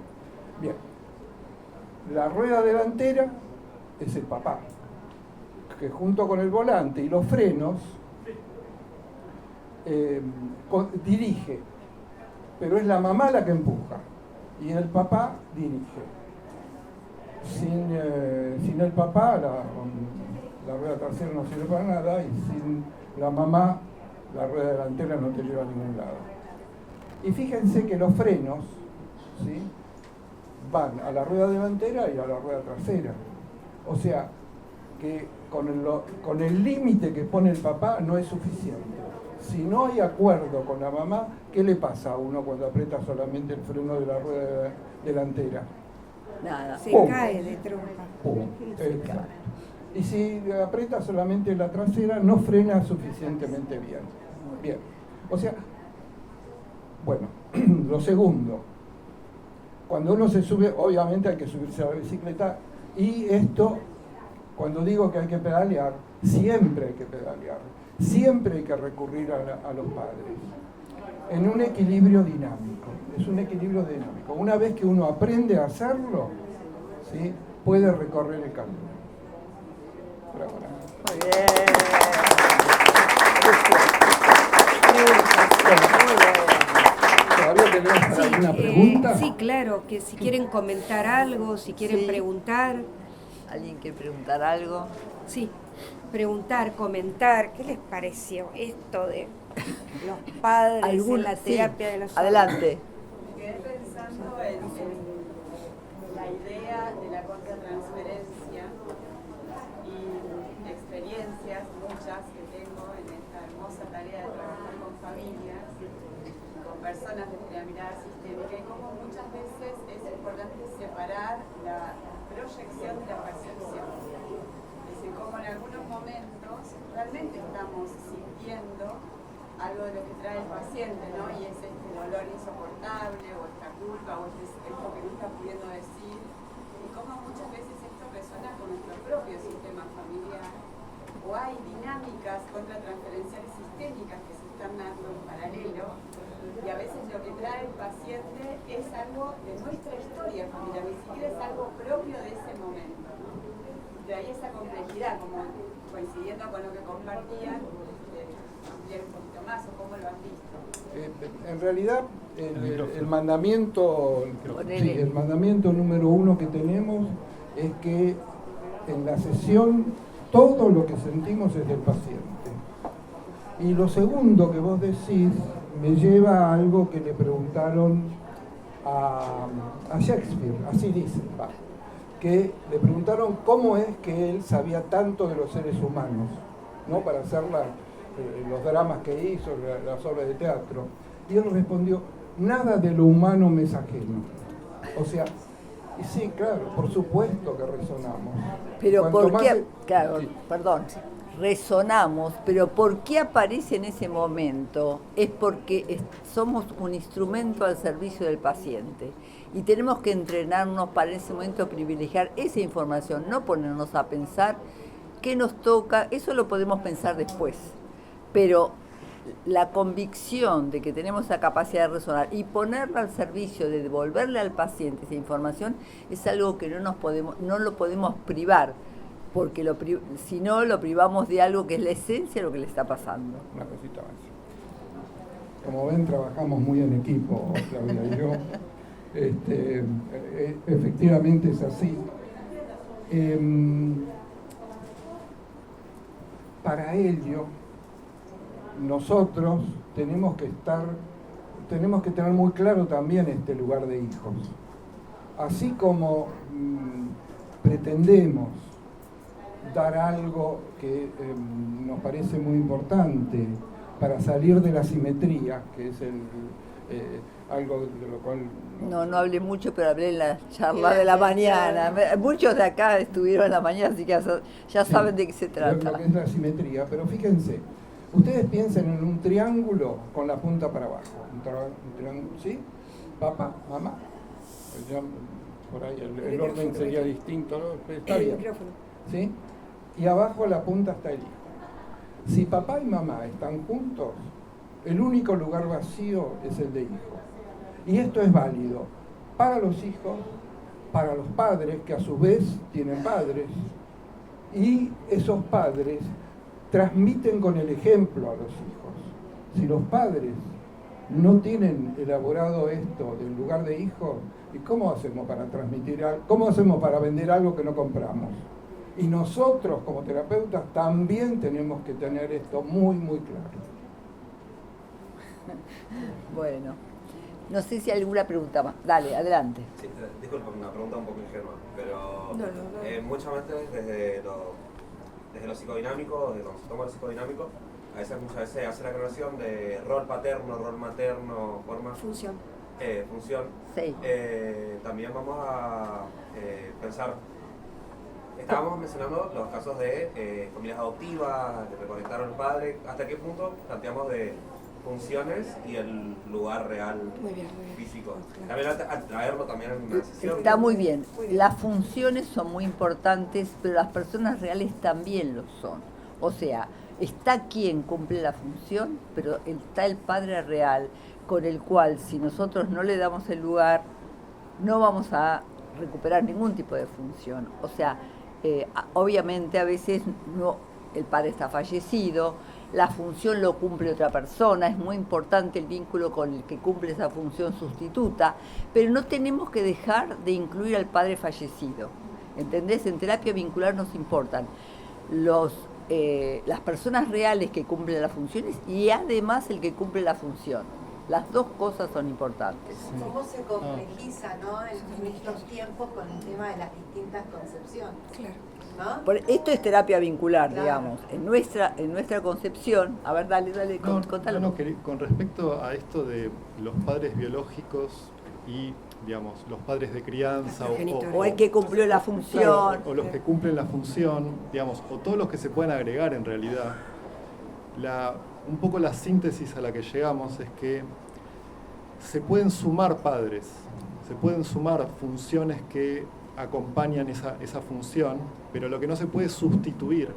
Bien. La rueda delantera es el papá, que junto con el volante y los frenos dirige, pero es la mamá la que empuja y el papá dirige. Sin el papá la rueda trasera no sirve para nada y sin la mamá la rueda delantera no te lleva a ningún lado. Y fíjense que los frenos, ¿sí?, van a la rueda delantera y a la rueda trasera. O sea, que con el límite que pone el papá no es suficiente. Si no hay acuerdo con la mamá, ¿qué le pasa a uno cuando aprieta solamente el freno de la rueda delantera? Nada. Se ¡Pum! cae de trompa. ¡Pum! Exacto. Y si aprieta solamente la trasera, no frena suficientemente bien. Bien. O sea, bueno, lo segundo. Cuando uno se sube, obviamente hay que subirse a la bicicleta, y esto, cuando digo que hay que pedalear, siempre hay que pedalear, siempre hay que recurrir a los padres, en un equilibrio dinámico, es un equilibrio dinámico. Una vez que uno aprende a hacerlo, ¿sí?, puede recorrer el camino. Bravo. Muy bien. Muy bien. ¿Todavía tenemos alguna pregunta? Sí, claro, que si quieren comentar algo, si quieren Sí. preguntar. ¿Alguien quiere preguntar algo? Sí, preguntar, comentar. ¿Qué les pareció esto de los padres en la Sí, terapia de los adelante. Me quedé pensando en la idea de la contratransferencia y experiencias, muchas que tengo en esta hermosa tarea de trabajar con familias, con personas desde la mirada sistémica, y como muchas veces es importante separar la proyección de la percepción. Es decir, como en algunos momentos realmente estamos sintiendo algo de lo que trae el paciente, ¿no? Y es este dolor insoportable, o esta culpa, o esto que no está pudiendo decir, y como muchas veces esto resuena con nuestro propio sistema familiar, o hay dinámicas contratransferenciales sistémicas que se están dando en paralelo, y a veces lo que trae el paciente es algo de nuestra historia familiar, ni siquiera es algo propio de ese momento, ¿no? De ahí esa complejidad, como coincidiendo con lo que compartían, ampliar un poquito más, o cómo lo han visto. En realidad, el mandamiento, Ponele. sí, el mandamiento número 1 que tenemos es que en la sesión todo lo que sentimos es del paciente. Y lo segundo que vos decís me lleva a algo que le preguntaron a Shakespeare, así dice, va, que le preguntaron cómo es que él sabía tanto de los seres humanos, ¿no? Para hacer los dramas que hizo, las obras de teatro. Y él respondió, nada de lo humano me es ajeno. O sea, y sí, claro, por supuesto que resonamos. Pero Cuanto ¿por qué? más- Claro, sí. perdón. Resonamos, pero ¿por qué aparece en ese momento? Es porque somos un instrumento al servicio del paciente y tenemos que entrenarnos para en ese momento privilegiar esa información, no ponernos a pensar qué nos toca, eso lo podemos pensar después, pero la convicción de que tenemos la capacidad de resonar y ponerla al servicio de devolverle al paciente esa información es algo que no lo podemos privar, porque si no lo privamos de algo que es la esencia de lo que le está pasando. Una cosita más. Como ven, trabajamos muy en equipo, Claudia y yo. Efectivamente es así. Para ello, nosotros tenemos que tener muy claro también este lugar de hijos. Así como pretendemos dar algo que nos parece muy importante para salir de la simetría, que es algo de lo cual... No hablé mucho, pero hablé en la charla de la mañana. Muchos de acá estuvieron en la mañana, así que ya saben de qué se trata. Lo que es la simetría, pero fíjense, ustedes piensen en un triángulo con la punta para abajo. Un triángulo, ¿sí? Papá, mamá. Ya, por ahí el orden sería distinto, ¿no? Está bien. ¿Sí? Y abajo la punta está el hijo. Si papá y mamá están juntos, el único lugar vacío es el de hijo. Y esto es válido para los hijos, para los padres, que a su vez tienen padres, y esos padres transmiten con el ejemplo a los hijos. Si los padres no tienen elaborado esto del lugar de hijo, ¿y cómo hacemos para transmitir algo? ¿Cómo hacemos para vender algo que no compramos? Y nosotros como terapeutas también tenemos que tener esto muy, muy claro. Bueno, no sé si hay alguna pregunta más. Dale, adelante. Sí, disculpa, una pregunta un poco ingenua, pero No. muchas veces desde lo psicodinámico, desde cuando se toma lo psicodinámico, muchas veces hace la relación de rol paterno, rol materno, forma... Función. Función. Sí. También vamos a pensar... Estábamos mencionando los casos de familias adoptivas, de reconectar al padre. ¿Hasta qué punto planteamos de funciones y el lugar real físico? También al traerlo también en una sesión. Está muy bien. Las funciones son muy importantes, pero las personas reales también lo son. O sea, está quien cumple la función, pero está el padre real, con el cual si nosotros no le damos el lugar, no vamos a recuperar ningún tipo de función. O sea, obviamente a veces el padre está fallecido, la función lo cumple otra persona, es muy importante el vínculo con el que cumple esa función sustituta, pero no tenemos que dejar de incluir al padre fallecido. ¿Entendés? En terapia vincular nos importan las personas reales que cumplen las funciones y además el que cumple la función. Las dos cosas son importantes. ¿Cómo se complejiza, ¿no? en estos tiempos con el tema de las distintas concepciones? Claro. ¿No? Esto es terapia vincular, Claro. digamos. En nuestra concepción, a ver, dale, contalo. Con respecto a esto de los padres biológicos y, digamos, los padres de crianza O el que cumplió la función. claro, o los que cumplen la función, digamos, o todos los que se pueden agregar en realidad, un poco la síntesis a la que llegamos es que se pueden sumar padres, se pueden sumar funciones que acompañan esa función, pero lo que no se puede sustituir.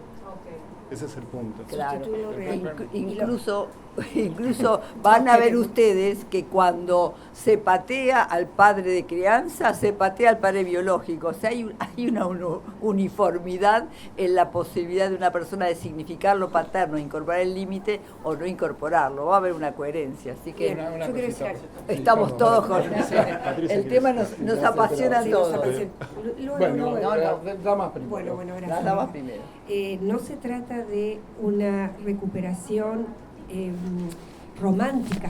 Ese es el punto. Claro. Sustituirlo real. Incluso van a ver ustedes que cuando se patea al padre de crianza, se patea al padre biológico. O sea, hay una uniformidad en la posibilidad de una persona de significar lo paterno, incorporar el límite o no incorporarlo. Va a haber una coherencia. Así que Bien, yo quiero decir algo. estamos todos con Patricia, el tema nos apasiona a Sí, nos todos. apasiona. Bueno, damas primero. Bueno, gracias. Las damas primero. No se trata de una recuperación romántica,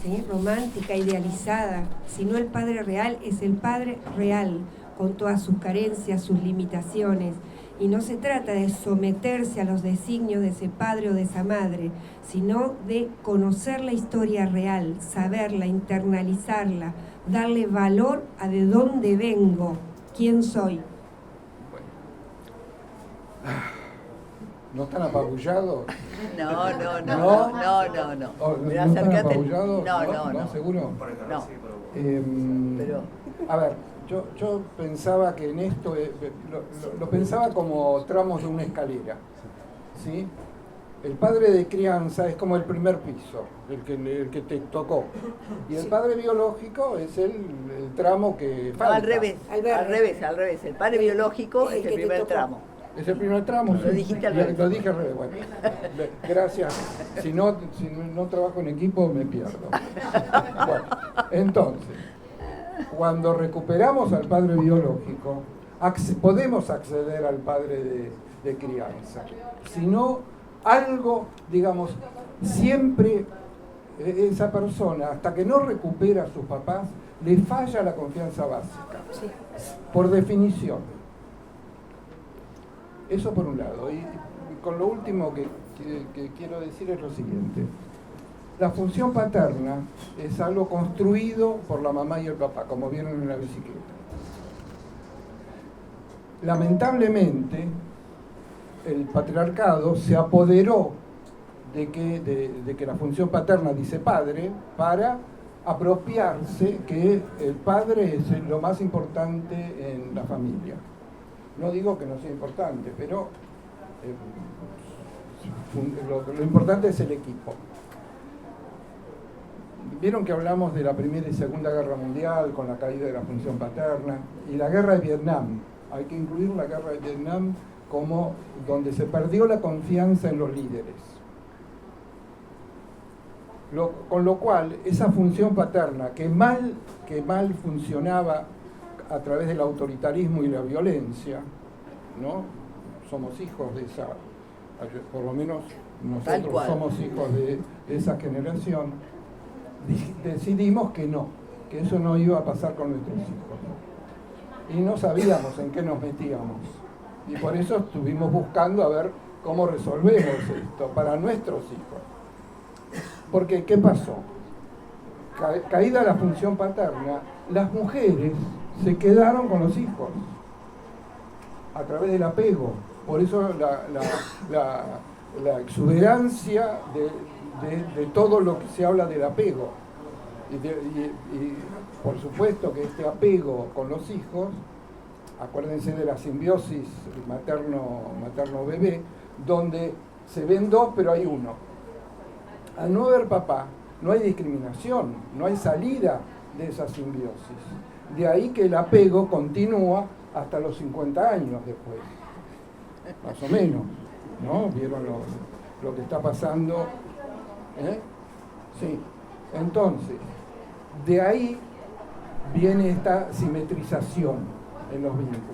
¿sí? Romántica, idealizada, sino el padre real es el padre real, con todas sus carencias, sus limitaciones. Y no se trata de someterse a los designios de ese padre o de esa madre, sino de conocer la historia real, saberla, internalizarla, darle valor a de dónde vengo, quién soy. ¿No están apabullados? No. ¿No Mirá, están acércate. apabullados? No. ¿Seguro? Por el canal, No. sí, pero... Pero A ver, yo pensaba que en esto, lo pensaba como tramos de una escalera, ¿sí? El padre de crianza es como el primer piso, el que te tocó. Y el padre biológico es el tramo que no, falta. al revés. El padre biológico es el primer tramo. Es el primer tramo. Lo dijiste al revés. Lo dije al revés. Bueno, gracias. Si no trabajo en equipo, me pierdo. Bueno, entonces, cuando recuperamos al padre biológico, podemos acceder al padre de crianza. Si no, algo, digamos, siempre esa persona, hasta que no recupera a sus papás, le falla la confianza básica. Por definición. Eso por un lado. Y con lo último que quiero decir es lo siguiente. La función paterna es algo construido por la mamá y el papá, como vieron en la bicicleta. Lamentablemente, el patriarcado se apoderó de que la función paterna dice padre para apropiarse que el padre es lo más importante en la familia. No digo que no sea importante, pero lo importante es el equipo. Vieron que hablamos de la Primera y Segunda Guerra Mundial con la caída de la función paterna y la Guerra de Vietnam. Hay que incluir la Guerra de Vietnam como donde se perdió la confianza en los líderes. Con lo cual, esa función paterna que mal funcionaba a través del autoritarismo y la violencia, ¿no? Somos hijos de esa, por lo menos nosotros somos hijos de esa generación. Decidimos que eso no iba a pasar con nuestros hijos. Y no sabíamos en qué nos metíamos. Y por eso estuvimos buscando a ver cómo resolvemos esto para nuestros hijos. Porque, ¿qué pasó? Caída la función paterna, las mujeres se quedaron con los hijos a través del apego. Por eso la exuberancia de todo lo que se habla del apego. Y por supuesto que este apego con los hijos, acuérdense de la simbiosis materno-bebé, donde se ven dos pero hay uno. Al no haber papá, no hay discriminación, no hay salida de esa simbiosis. De ahí que el apego continúa hasta los 50 años después, más o menos, ¿no? ¿Vieron lo que está pasando? Sí. Entonces, de ahí viene esta simetrización en los vínculos.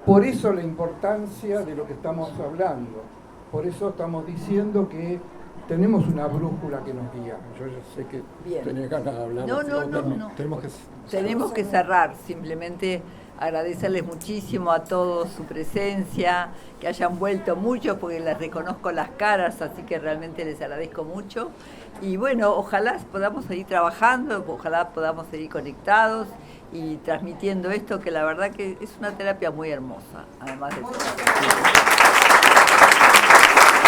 Por eso la importancia de lo que estamos hablando. Por eso estamos diciendo que tenemos una brújula que nos guía. Yo ya sé que tenía ganas de hablar. No. Tenemos que cerrar. Simplemente agradecerles muchísimo a todos su presencia, que hayan vuelto mucho, porque les reconozco las caras, así que realmente les agradezco mucho. Y bueno, ojalá podamos seguir trabajando, ojalá podamos seguir conectados y transmitiendo esto, que la verdad que es una terapia muy hermosa, además de todo.